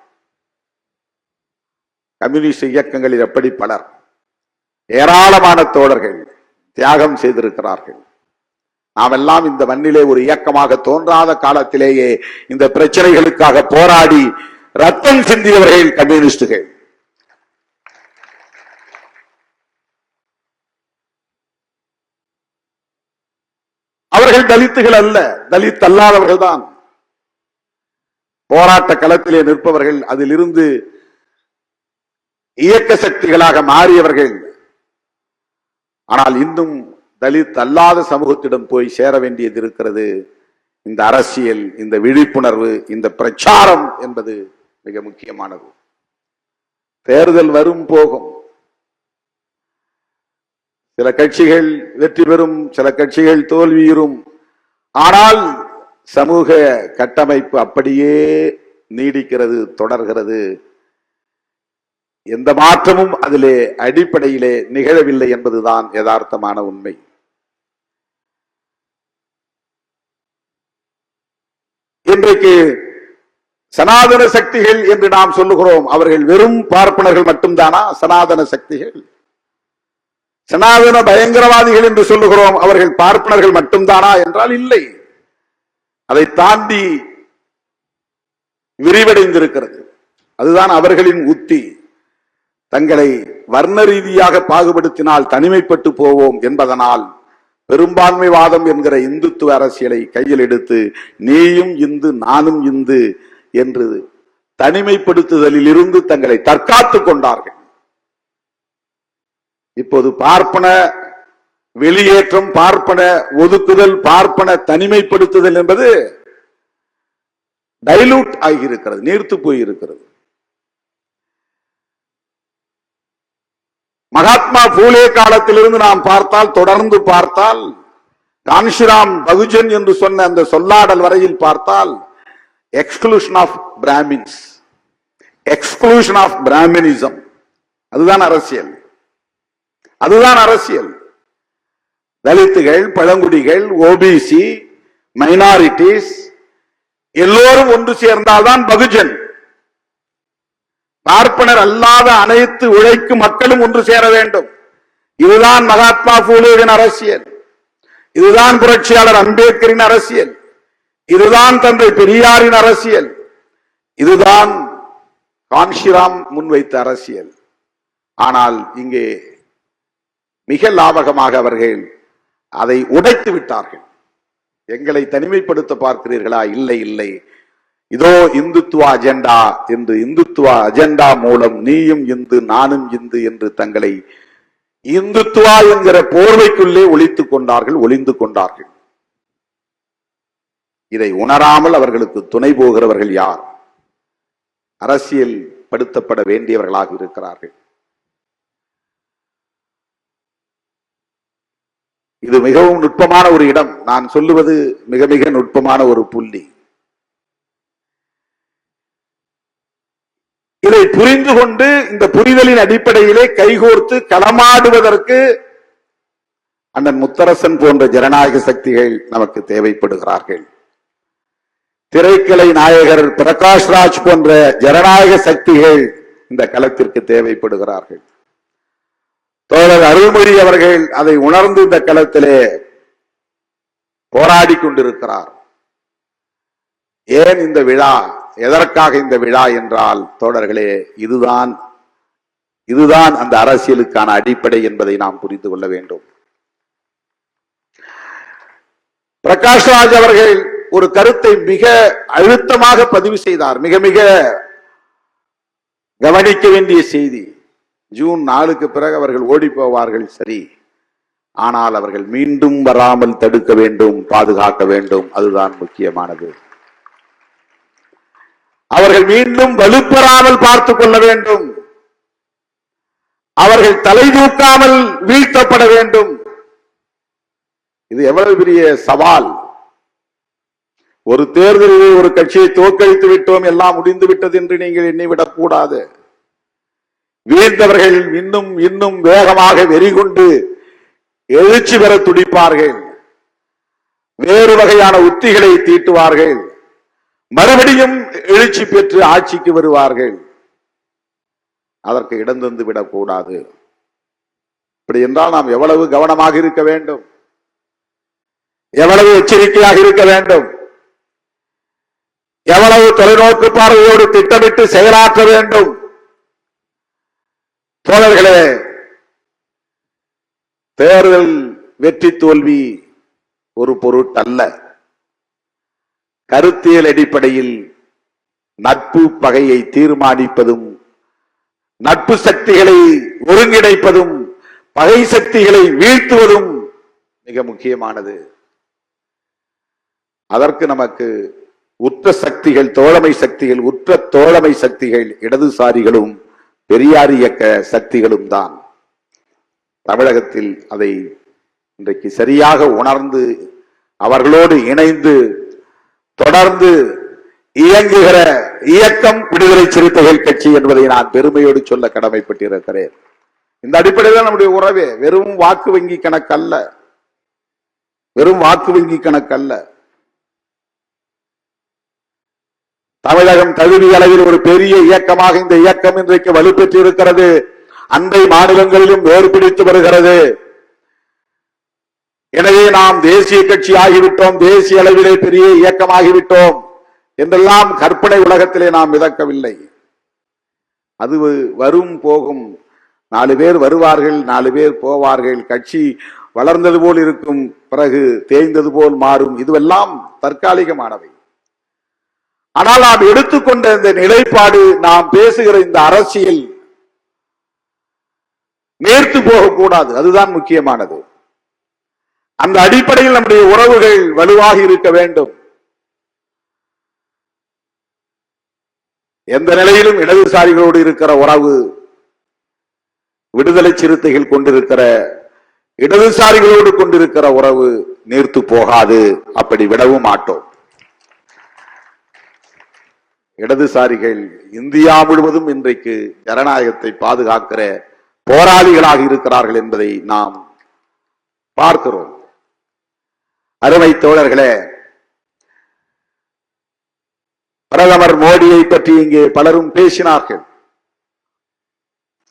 கம்யூனிஸ்ட் இயக்கங்களில் எப்படி பலர், ஏராளமான தோழர்கள் தியாகம் செய்திருக்கிறார்கள். நாமெல்லாம் இந்த மண்ணிலே ஒரு இயக்கமாக தோன்றாத காலத்திலேயே இந்த பிரச்சனைகளுக்காக போராடி ரத்தம் சிந்தியவர்கள் கம்யூனிஸ்டுகள். அவர்கள் தலித்துகள் அல்ல, தலித் அல்லாதவர்கள் தான். போராட்ட களத்திலே நிற்பவர்கள், அதிலிருந்து இயக்க சக்திகளாக மாறியவர்கள். ஆனால் இன்னும் தலித் அல்லாத சமூகத்திடம் போய் சேர வேண்டியது இருக்கிறது. இந்த அரசியல், இந்த விழிப்புணர்வு, இந்த பிரச்சாரம் என்பது மிக முக்கியமானது. தேர்தல் வரும் போகும், சில கட்சிகள் வெற்றி பெறும், சில கட்சிகள் தோல்வியுறும். ஆனால் சமூக கட்டமைப்பு அப்படியே நீடிக்கிறது, தொடர்கிறது. எந்த மாற்றமும் அதிலே அடிப்படையிலே நிகழவில்லை என்பதுதான் யதார்த்தமான உண்மை. இன்றைக்கு சனாதன சக்திகள் என்று நாம் சொல்லுகிறோம், அவர்கள் வெறும் பார்ப்பனர்கள் மட்டும்தானா சனாதன சக்திகள்? சனாதன பயங்கரவாதிகள் என்று சொல்லுகிறோம், அவர்கள் பார்ப்பனர்கள் மட்டும்தானா என்றால் இல்லை. அதை தாண்டி விரிவடைந்திருக்கிறது. அதுதான் அவர்களின் உத்தி. தங்களை வர்ண ரீதியாக பாகுபடுத்தினால் தனிமைப்பட்டு போவோம் என்பதனால் பெரும்பான்மைவாதம் என்கிற இந்துத்துவ அரசியலை கையில் எடுத்து நீயும் இந்து நானும் இந்து என்று தனிமைப்படுத்துதலில் இருந்து தங்களை தற்காத்துக் கொண்டார்கள். இப்போது பார்ப்பன வெளியேற்றம், பார்ப்பன ஒதுக்குதல், பார்ப்பன தனிமைப்படுத்துதல் என்பது டைலூட் ஆகியிருக்கிறது, நீர்த்து போயிருக்கிறது. மகாத்மா பூலே காலத்திலிருந்து நாம் பார்த்தால், தொடர்ந்து பார்த்தால், கான்ஷிராம் பகுஜன் என்று சொன்ன அந்த சொல்லாடல் வரையில் பார்த்தால், exclusion of Brahmins, exclusion of Brahminism, அதுதான் அரசியல், அதுதான் அரசியல். தலித்துகள், பழங்குடிகள், ஓபிசி, மைனாரிட்டிஸ் எல்லோரும் ஒன்று சேர்ந்தால்தான் பகுஜன். பார்ப்பனர் அல்லாத அனைத்து உழைக்கும் மக்களும் ஒன்று சேர வேண்டும். இதுதான் மகாத்மா பூலேவின் அரசியல், இதுதான் புரட்சியாளர் அம்பேத்கரின் அரசியல், இதுதான் தந்தை பெரியாரின் அரசியல், இதுதான் கான்ஷிராம் முன்வைத்த அரசியல். ஆனால் இங்கே மிக லாபகமாக அவர்கள் அதை உடைத்து விட்டார்கள். எங்களை தனிமைப்படுத்த பார்க்கிறீர்களா? இல்லை இல்லை, இதோ இந்துத்துவ அஜெண்டா என்று இந்துத்துவ அஜெண்டா மூலம் நீயும் இந்து நானும் இந்து என்று தங்களை இந்துத்துவா என்கிற போர்வைக்குள்ளே ஒளித்துக் கொண்டார்கள், ஒளிந்து கொண்டார்கள். இதை உணராமல் அவர்களுக்கு துணை போகிறவர்கள் யார்? அரசியல் படுத்தப்பட வேண்டியவர்களாக இருக்கிறார்கள். இது மிகவும் நுட்பமான ஒரு இடம். நான் சொல்லுவது மிக மிக நுட்பமான ஒரு புள்ளி. இதை புரிந்து கொண்டு இந்த புரிதலின் அடிப்படையிலே கைகோர்த்து களமாடுவதற்கு அண்ணன் முத்தரசன் போன்ற ஜனநாயக சக்திகள் நமக்கு தேவைப்படுகிறார்கள். திரைக்கலை நாயகர் பிரகாஷ் ராஜ் போன்ற ஜனநாயக சக்திகள் இந்த களத்திற்கு தேவைப்படுகிறார்கள். தோழர் அருள்மொழி அவர்கள் அதை உணர்ந்து இந்த களத்திலே போராடி கொண்டிருக்கிறார். ஏன் இந்த விழா, எதற்காக இந்த விழா என்றால் தோழர்களே, இதுதான் அந்த அரசியலுக்கான அடிப்படை என்பதை நாம் புரிந்து கொள்ள வேண்டும். பிரகாஷ் ராஜ் அவர்கள் ஒரு கருத்தை மிக அழுத்தமாக பதிவு செய்தார். மிக மிக கவனிக்க வேண்டிய செய்தி. ஜூன் 4க்கு பிறகு அவர்கள் ஓடி போவார்கள், சரி, ஆனால் அவர்கள் மீண்டும் வராமல் தடுக்க வேண்டும், பாதுகாக்க வேண்டும். அதுதான் முக்கியமானது. அவர்கள் மீண்டும் வலுப்பெறாமல் பார்த்துக் கொள்ள வேண்டும். அவர்கள் தலை தூக்காமல் வீழ்த்தப்பட வேண்டும். இது எவ்வளவு பெரிய சவால். ஒரு தேர்தலில் ஒரு கட்சியை தோற்கடித்து விட்டோம், எல்லாம் முடிந்து விட்டது என்று நீங்கள் எண்ணிவிடக் கூடாது. வீழ்ந்தவர்கள் இன்னும் இன்னும் வேகமாக வெறிகொண்டு எழுச்சி பெற துடிப்பார்கள். வேறு வகையான உத்திகளை தீட்டுவார்கள். மறுபடியும் எழுச்சி பெற்று ஆட்சிக்கு வருவார்கள். அதற்கு இடம் தந்து விடக்கூடாது. இப்படி என்றால் நாம் எவ்வளவு கவனமாக இருக்க வேண்டும், எவ்வளவு எச்சரிக்கையாக இருக்க வேண்டும், எவ்வளவு தொலைநோக்கு பார்வையோடு திட்டமிட்டு செயலாற்ற வேண்டும். தோழர்களே, தேர்தல் வெற்றி தோல்வி ஒரு பொருட்டல்ல. கருத்தியல் அடிப்படையில் நட்பு பகையை தீர்மானிப்பதும், நட்பு சக்திகளை ஒருங்கிணைப்பதும், பகை சக்திகளை வீழ்த்துவதும் மிக முக்கியமானது. அதற்கு நமக்கு உற்ற சக்திகள், தோழமை சக்திகள், உற்ற தோழமை சக்திகள் இடதுசாரிகளும் பெரியார் இயக்க சக்திகளும் தான். தமிழகத்தில் அதை இன்றைக்கு சரியாக உணர்ந்து அவர்களோடு இணைந்து தொடர்ந்து இயங்குகிற இயக்கம் விடுதலை சிறுத்தைகள் கட்சி என்பதை நான் பெருமையோடு சொல்ல கடமைப்பட்டிருக்கிறேன். இந்த அடிப்படையில் நம்முடைய உறவே வெறும் வாக்கு வங்கி கணக்கல்ல, வெறும் வாக்கு வங்கி கணக்கல்ல. தமிழகம் தகுதி அளவில் ஒரு பெரிய இயக்கமாக இந்த இயக்கம் இன்றைக்கு வலுப்பெற்று இருக்கிறது. அண்டை மாநிலங்களிலும் வேறு பிடித்து வருகிறது. எனவே நாம் தேசிய கட்சி ஆகிவிட்டோம், தேசிய அளவிலே பெரிய இயக்கமாகிவிட்டோம் என்றெல்லாம் கற்பனை உலகத்திலே நாம் மிதக்கவில்லை. அது வரும் போகும். 4 பேர் வருவார்கள், 4 பேர் போவார்கள். கட்சி வளர்ந்தது போல் இருக்கும், பிறகு தேய்ந்தது போல் மாறும். இதுவெல்லாம் தற்காலிகமானவை. ஆனால் நாம் எடுத்துக்கொண்ட இந்த நிலைப்பாடு, நாம் பேசுகிற இந்த அரசியல் நேர்த்து போகக்கூடாது. அதுதான் முக்கியமானது. அந்த அடிப்படையில் நம்முடைய உறவுகள் வலுவாக இருக்க வேண்டும். எந்த நிலையிலும் இடதுசாரிகளோடு இருக்கிற உறவு, விடுதலை சிறுத்தைகள் கொண்டிருக்கிற இடதுசாரிகளோடு கொண்டிருக்கிற உறவு நீர்த்து போகாது. அப்படி விடவும் மாட்டோம். இடதுசாரிகள் இந்தியா முழுவதும் இன்றைக்கு ஜனநாயகத்தை பாதுகாக்கிற போராளிகளாக இருக்கிறார்கள் என்பதை நாம் பார்க்கிறோம். அருமை தோழர்களே, பிரதமர் மோடியை பற்றி இங்கே பலரும் பேசினார்கள்.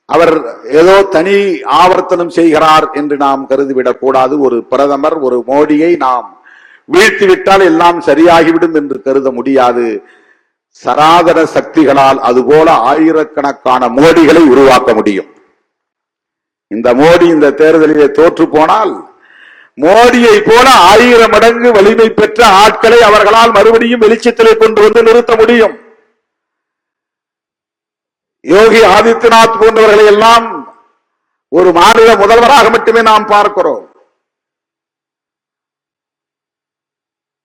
அவர் ஏதோ தனி ஆவர்த்தனம் செய்கிறார் என்று நாம் கருதிவிடக் கூடாது. ஒரு பிரதமர், ஒரு மோடியை நாம் வீழ்த்திவிட்டால் எல்லாம் சரியாகிவிடும் என்று கருத முடியாது. சனாதன சக்திகளால் அதுபோல ஆயிரக்கணக்கான மோடிகளை உருவாக்க முடியும். இந்த மோடி இந்த தேர்தலிலே தோற்று போனால் மோடியை போல 1000 மடங்கு வலிமை பெற்ற ஆட்களை அவர்களால் மறுபடியும் வெளிச்சத்திலே கொண்டு வந்து நிறுத்த முடியும். யோகி ஆதித்யநாத் போன்றவர்களை எல்லாம் ஒரு மாநில முதல்வராக மட்டுமே நாம் பார்க்கிறோம்.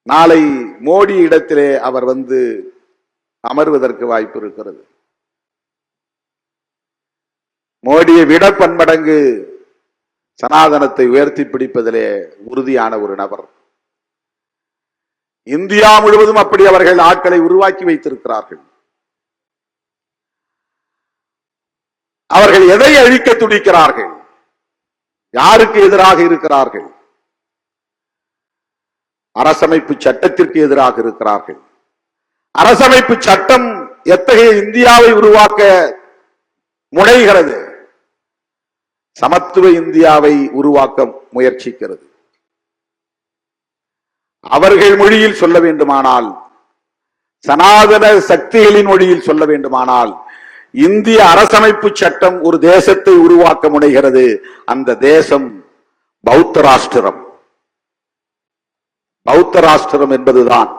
நாளை மோடி இடத்திலே அவர் வந்து அமர்வதற்கு வாய்ப்பு இருக்கிறது. மோடியை விட பன்மடங்கு சனாதனத்தை உயர்த்தி பிடிப்பதிலே உறுதியான ஒரு நபர். இந்தியா முழுவதும் அப்படி அவர்கள் ஆட்களை உருவாக்கி வைத்திருக்கிறார்கள். அவர்கள் எதை அழிக்க துடிக்கிறார்கள்? யாருக்கு எதிராக இருக்கிறார்கள்? அரசமைப்பு சட்டத்திற்கு எதிராக இருக்கிறார்கள். அரசமைப்பு சட்டம் எத்தகைய இந்தியாவை உருவாக்க முனைகிறது? சமத்துவ இந்தியாவை உருவாக்க முயற்சிக்கிறது. அவர்கள் மொழியில் சொல்ல வேண்டுமானால், சனாதன சக்திகளின் மொழியில் சொல்ல வேண்டுமானால், இந்திய அரசமைப்பு சட்டம் ஒரு தேசத்தை உருவாக்க முனைகிறது. அந்த தேசம் பௌத்த ராஷ்டிரம். பௌத்த ராஷ்டிரம் என்பதுதான்.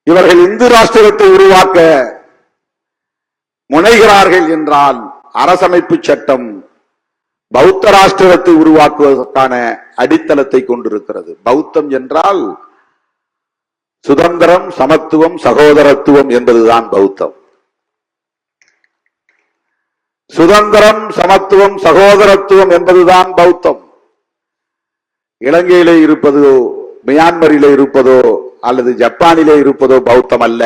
இவர்கள் இந்து ராஷ்டிரத்தை உருவாக்க முனைகிறார்கள் என்றால் அரசமைப்பு சட்டம் பௌத்த ராஷ்டிரத்தை உருவாக்குவதற்கான அடித்தளத்தை கொண்டிருக்கிறது. பௌத்தம் என்றால் சுதந்திரம், சமத்துவம், சகோதரத்துவம் என்பதுதான் பௌத்தம். சுதந்திரம், சமத்துவம், சகோதரத்துவம் என்பதுதான் பௌத்தம். இலங்கையிலே இருப்பதோ, மியான்மரிலே இருப்பதோ அல்லது ஜப்பானிலே இருப்பதோ பௌத்தம் அல்ல.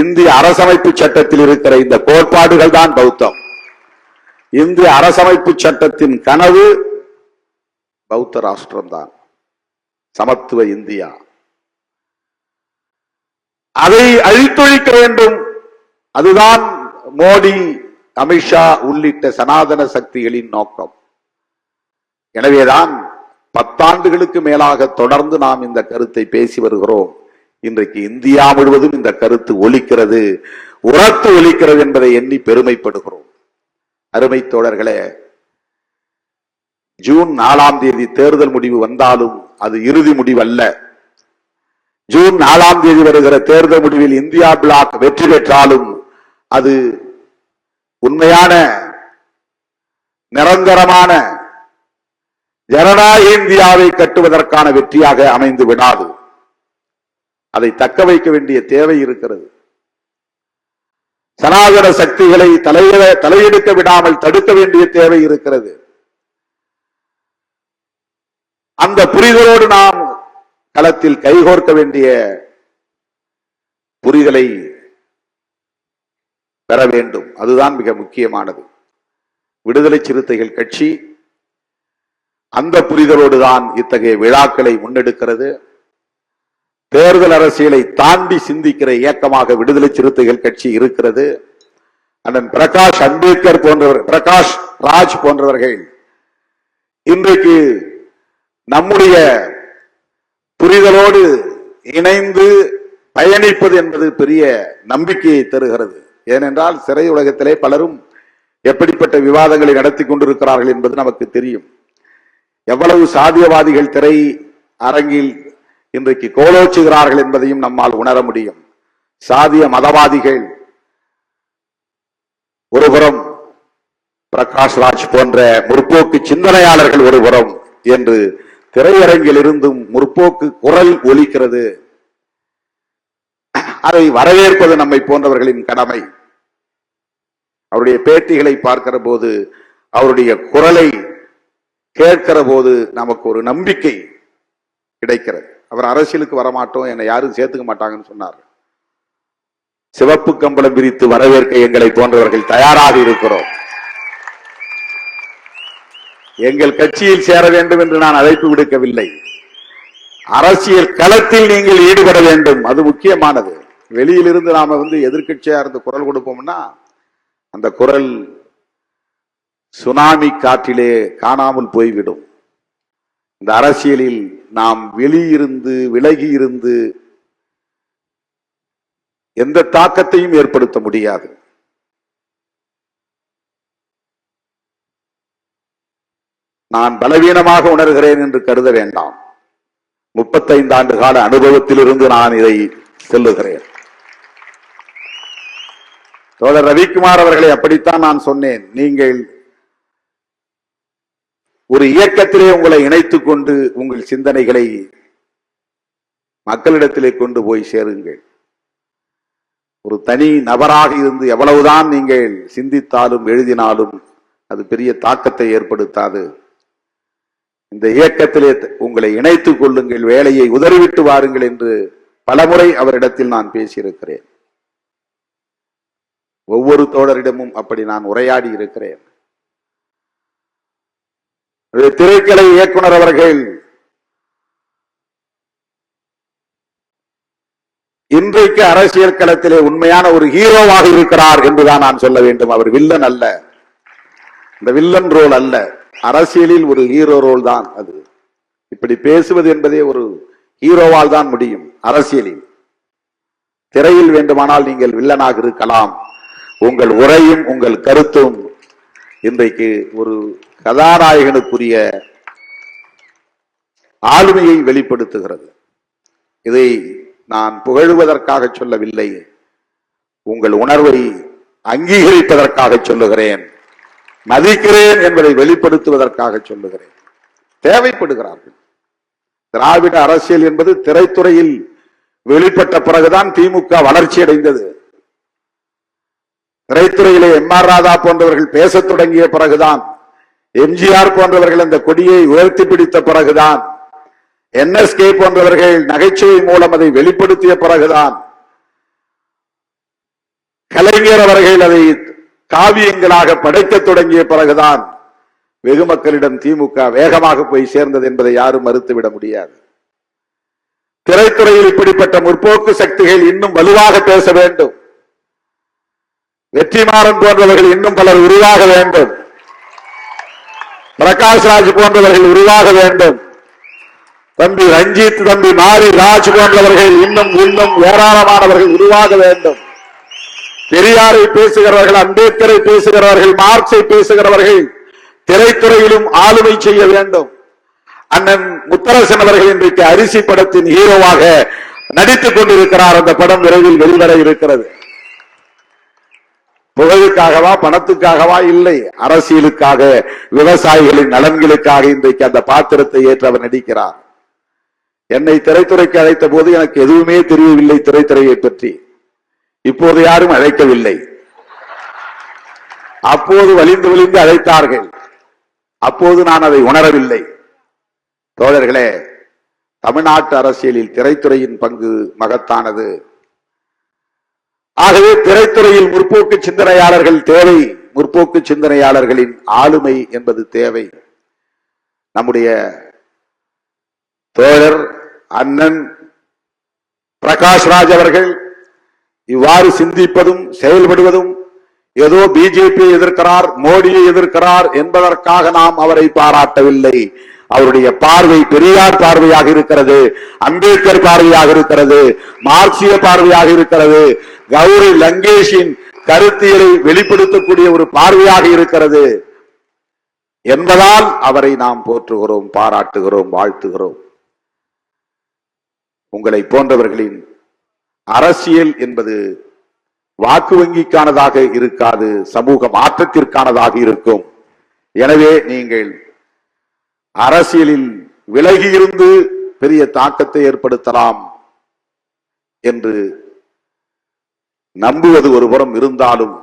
இந்திய அரசமைப்பு சட்டத்தில் இருக்கிற இந்த கோட்பாடுகள் தான் பௌத்தம். இந்திய அரசமைப்பு சட்டத்தின் கனவு பௌத்த ராஷ்டிரம் தான், சமத்துவ இந்தியா. அதை அழித்தொழிக்க வேண்டும். அதுதான் மோடி, அமித்ஷா உள்ளிட்ட சனாதன சக்திகளின் நோக்கம். எனவேதான் 10 ஆண்டுகளுக்கு மேலாக தொடர்ந்து நாம் இந்த கருத்தை பேசி வருகிறோம். இன்றைக்கு இந்தியா முழுவதும் இந்த கருத்து ஒலிக்கிறது, உரத்து ஒலிக்கிறது என்பதை எண்ணி பெருமைப்படுகிறோம். அருமை தோழர்களே, ஜூன் 4ஆம் தேதி தேர்தல் முடிவு வந்தாலும் அது இறுதி முடிவல்ல. ஜூன் 4ஆம் தேதி வருகிற தேர்தல் முடிவில் இந்தியா பிளாக் வெற்றி பெற்றாலும் அது உண்மையான நிரந்தரமான ஜனநாயக இந்தியாவை கட்டுவதற்கான வெற்றியாக அமைந்து விடாது. அதை தக்க வைக்க வேண்டிய தேவை இருக்கிறது. சனாதன சக்திகளை தலையெடுக்க விடாமல் தடுக்க வேண்டிய தேவை இருக்கிறது. அந்த புரிதலோடு நாம் களத்தில் கைகோர்க்க வேண்டிய புரிதலை பெற வேண்டும். அதுதான் மிக முக்கியமானது. விடுதலை சிறுத்தைகள் கட்சி அந்த புரிதலோடு தான் இத்தகைய விழாக்களை முன்னெடுக்கிறது. தேர்தல் அரசியலை தாண்டி சிந்திக்கிற இயக்கமாக விடுதலை சிறுத்தைகள் கட்சி இருக்கிறது. அண்ணன் பிரகாஷ் அம்பேத்கர் போன்றவர், பிரகாஷ் ராஜ் போன்றவர்கள் இன்றைக்கு நம்முடைய புரிதலோடு இணைந்து பயணிப்பது என்பது பெரிய நம்பிக்கையை தருகிறது. ஏனென்றால் சிறை உலகத்திலே பலரும் எப்படிப்பட்ட விவாதங்களை நடத்தி கொண்டிருக்கிறார்கள் என்பது நமக்கு தெரியும். எவ்வளவு சாதியவாதிகள் திரை அரங்கில் இன்றைக்கு கோலோச்சுகிறார்கள் என்பதையும் நம்மால் உணர முடியும். சாதிய மதவாதிகள் ஒருபுறம், பிரகாஷ் ராஜ் போன்ற முற்போக்கு சிந்தனையாளர்கள் ஒருபுறம் என்று திரையரங்கில் இருந்தும் முற்போக்கு குரல் ஒலிக்கிறது. அதை வரவேற்பது நம்மை போன்றவர்களின் கடமை. அவருடைய பேட்டிகளை பார்க்கிற போது, அவருடைய குரலை கேட்கிற போது நமக்கு ஒரு நம்பிக்கை கிடைக்கிறது. அவர் அரசியலுக்கு வரமாட்டோம், என்னை யாரும் சேர்த்துக்க மாட்டாங்கன்னு சொன்னார். சிவப்பு கம்பளம் விரித்து வரவேற்க எங்களை போன்றவர்கள் தயாராக இருக்கிறோம். எங்கள் கட்சியில் சேர வேண்டும் என்று நான் அழைப்பு விடுக்கவில்லை. அரசியல் களத்தில் நீங்கள் ஈடுபட வேண்டும், அது முக்கியமானது. வெளியிலிருந்து நாம எதிர்கட்சியா இருந்து குரல் கொடுப்போம்னா அந்த குரல் சுனாமி காற்றிலே காணாமல் போய்விடும். இந்த அரசியலில் நாம் வெளியிருந்து விலகி இருந்து எந்த தாக்கத்தையும் ஏற்படுத்த முடியாது. நான் பலவீனமாக உணர்கிறேன் என்று கருத வேண்டாம். 35 ஆண்டு கால அனுபவத்திலிருந்து நான் இதை சொல்லுகிறேன். தோழர் ரவிக்குமார் அவர்களை அப்படித்தான் நான் சொன்னேன். நீங்கள் ஒரு இயக்கத்திலே உங்களை இணைத்துக் கொண்டு உங்கள் சிந்தனைகளை மக்களிடத்திலே கொண்டு போய் சேருங்கள். ஒரு தனி நபராக இருந்து எவ்வளவுதான் நீங்கள் சிந்தித்தாலும் எழுதினாலும் அது பெரிய தாக்கத்தை ஏற்படுத்தாது. இந்த இயக்கத்திலே உங்களை இணைத்துக் கொள்ளுங்கள், வேலையை உதறிவிட்டு வாருங்கள் என்று பலமுறை அவரிடத்தில் நான் பேசியிருக்கிறேன். ஒவ்வொரு தோழரிடமும் அப்படி நான் உரையாடி இருக்கிறேன். திரைக்கலை இயக்குனர் அவர்கள் இன்றைக்கு அரசியல் களத்திலே உண்மையான ஒரு ஹீரோவாக இருக்கிறார் என்றுதான் நான் சொல்ல வேண்டும். அவர் வில்லன் அல்ல, இந்த வில்லன் ரோல் அல்ல, அரசியலில் ஒரு ஹீரோ ரோல் தான் அது. இப்படி பேசுவது என்பதே ஒரு ஹீரோவால் தான் முடியும். அரசியலில் திரையில் வேண்டுமானால் நீங்கள் வில்லனாக இருக்கலாம். உங்கள் உரையும் உங்கள் கருத்தும் இன்றைக்கு ஒரு கதாநாயகனுக்குரிய ஆளுமையை வெளிப்படுத்துகிறது. இதை நான் புகழுவதற்காக சொல்லவில்லை, உங்கள் உணர்வை அங்கீகரிப்பதற்காக சொல்லுகிறேன், மதிக்கிறேன் என்பதை வெளிப்படுத்துவதற்காக சொல்லுகிறேன். தேவைப்படுகிறார்கள். திராவிட அரசியல் என்பது திரைத்துறையில் வெளிப்பட்ட பிறகுதான் திமுக வளர்ச்சி அடைந்தது. திரைத்துறையிலே எம்.ஆர். ராதா போன்றவர்கள் பேசத் தொடங்கிய பிறகுதான், எம்ஜிஆர் போன்றவர்கள் அந்த கொடியை உயர்த்தி பிடித்த பிறகுதான், NSK போன்றவர்கள் நகைச்சுவை மூலம் அதை வெளிப்படுத்திய பிறகுதான், கலைஞர் அவர்கள் அதை காவியங்களாக படைக்க தொடங்கிய பிறகுதான் வெகு மக்களிடம் திமுக வேகமாக போய் சேர்ந்தது என்பதை யாரும் மறுத்துவிட முடியாது. திரைத்துறையில் இப்படிப்பட்ட முற்போக்கு சக்திகள் இன்னும் வலுவாக பேச வேண்டும். வெற்றிமாறன் போன்றவர்கள் இன்னும் பலர் உருவாக வேண்டும். பிரகாஷ்ராஜ் போன்றவர்கள் உருவாக வேண்டும். தம்பி ரஞ்சித், தம்பி மாரி ராஜ் போன்றவர்கள் இன்னும் ஏராளமானவர்கள் உருவாக வேண்டும். பெரியாரை பேசுகிறவர்கள், அம்பேத்கரை பேசுகிறவர்கள், மார்க்சை பேசுகிறவர்கள் திரைத்துறையிலும் ஆளுமை செய்ய வேண்டும். அண்ணன் முத்தரசன் அவர்கள் இன்றைக்கு அரிசி படத்தின் ஹீரோவாக நடித்துக் கொண்டிருக்கிறார். அந்த படம் விரைவில் வெளிவர இருக்கிறது. புகழுக்காகவா, பணத்துக்காகவா? இல்லை, அரசியலுக்காக, விவசாயிகளின் நலன்களுக்காக இன்றைக்கு அந்த பாத்திரத்தை ஏற்று அவர் நடிக்கிறார். என்னை திரைத்துறைக்கு அழைத்த போது எனக்கு எதுவுமே தெரியவில்லை திரைத்துறையை பற்றி. இப்போது யாரும் அழைக்கவில்லை. அப்போது வலிந்து வலிந்து அழைத்தார்கள். அப்போது நான் அதை உணரவில்லை. தோழர்களே, தமிழ்நாட்டு அரசியலில் திரைத்துறையின் பங்கு மகத்தானது. ஆகவே திரைத்துறையில் முற்போக்கு சிந்தனையாளர்கள் தேவை. முற்போக்கு சிந்தனையாளர்களின் ஆளுமை என்பது தேவை. நம்முடைய தோழர் அண்ணன் பிரகாஷ்ராஜ் அவர்கள் இவ்வாறு சிந்திப்பதும் செயல்படுவதும் ஏதோ பிஜேபியை எதிர்க்கிறார், மோடியை எதிர்க்கிறார் என்பதற்காக நாம் அவரை பாராட்டவில்லை. அவருடைய பார்வை பெரியார் பார்வையாக இருக்கிறது, அம்பேத்கர் பார்வையாக இருக்கிறது, மார்க்சிய பார்வையாக இருக்கிறது, கௌரி லங்கேஷின் கருத்தியலை வெளிப்படுத்தக்கூடிய ஒரு பார்வையாக இருக்கிறது என்பதால் அவரை நாம் போற்றுகிறோம், பாராட்டுகிறோம், வாழ்த்துகிறோம். உங்களை போன்றவர்களின் அரசியல் என்பது வாக்கு வங்கிக்கானதாக இருக்காது, சமூக மாற்றத்திற்கானதாக இருக்கும். எனவே நீங்கள் அரசியலில் விலகியிருந்து பெரிய தாக்கத்தை ஏற்படுத்தலாம் என்று நம்புவது ஒருபுறம் இருந்தாலும்,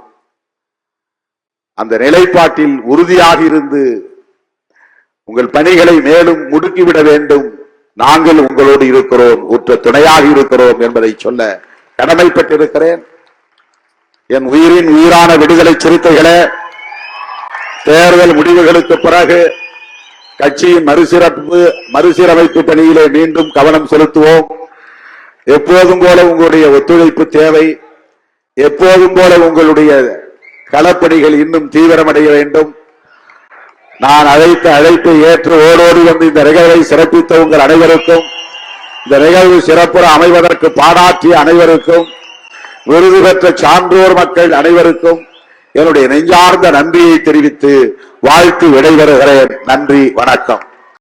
அந்த நிலைப்பாட்டில் உறுதியாக இருந்து உங்கள் பணிகளை மேலும் முடுக்கிவிட வேண்டும். நாங்கள் உங்களோடு இருக்கிறோம், உற்ற துணையாக இருக்கிறோம் என்பதை சொல்ல கடமைப்பட்டிருக்கிறேன். என் உயிரின் உயிரான விடுதலை சிறுத்தைகளே, தேர்தல் முடிவுகளுக்கு பிறகு கட்சியின் மறுசீரமைப்பு பணியிலே மீண்டும் கவனம் செலுத்துவோம். எப்போதும் போல உங்களுடைய ஒத்துழைப்பு தேவை. எப்போதும் போல உங்களுடைய களப்பணிகள் இன்னும் தீவிரமடைய வேண்டும். நான் அழைத்த அழைப்பை ஏற்று ஓடோடி வந்து இந்த நிகழ்வை சிறப்பித்த உங்கள் அனைவருக்கும், இந்த நிகழ்வு சிறப்புற அமைவதற்கு பாடாற்றிய அனைவருக்கும், விருது பெற்ற சான்றோர் மக்கள் அனைவருக்கும் என்னுடைய நெஞ்சார்ந்த நன்றியை தெரிவித்து வாழ்த்து விடைபெறுகிறேன். நன்றி, வணக்கம்.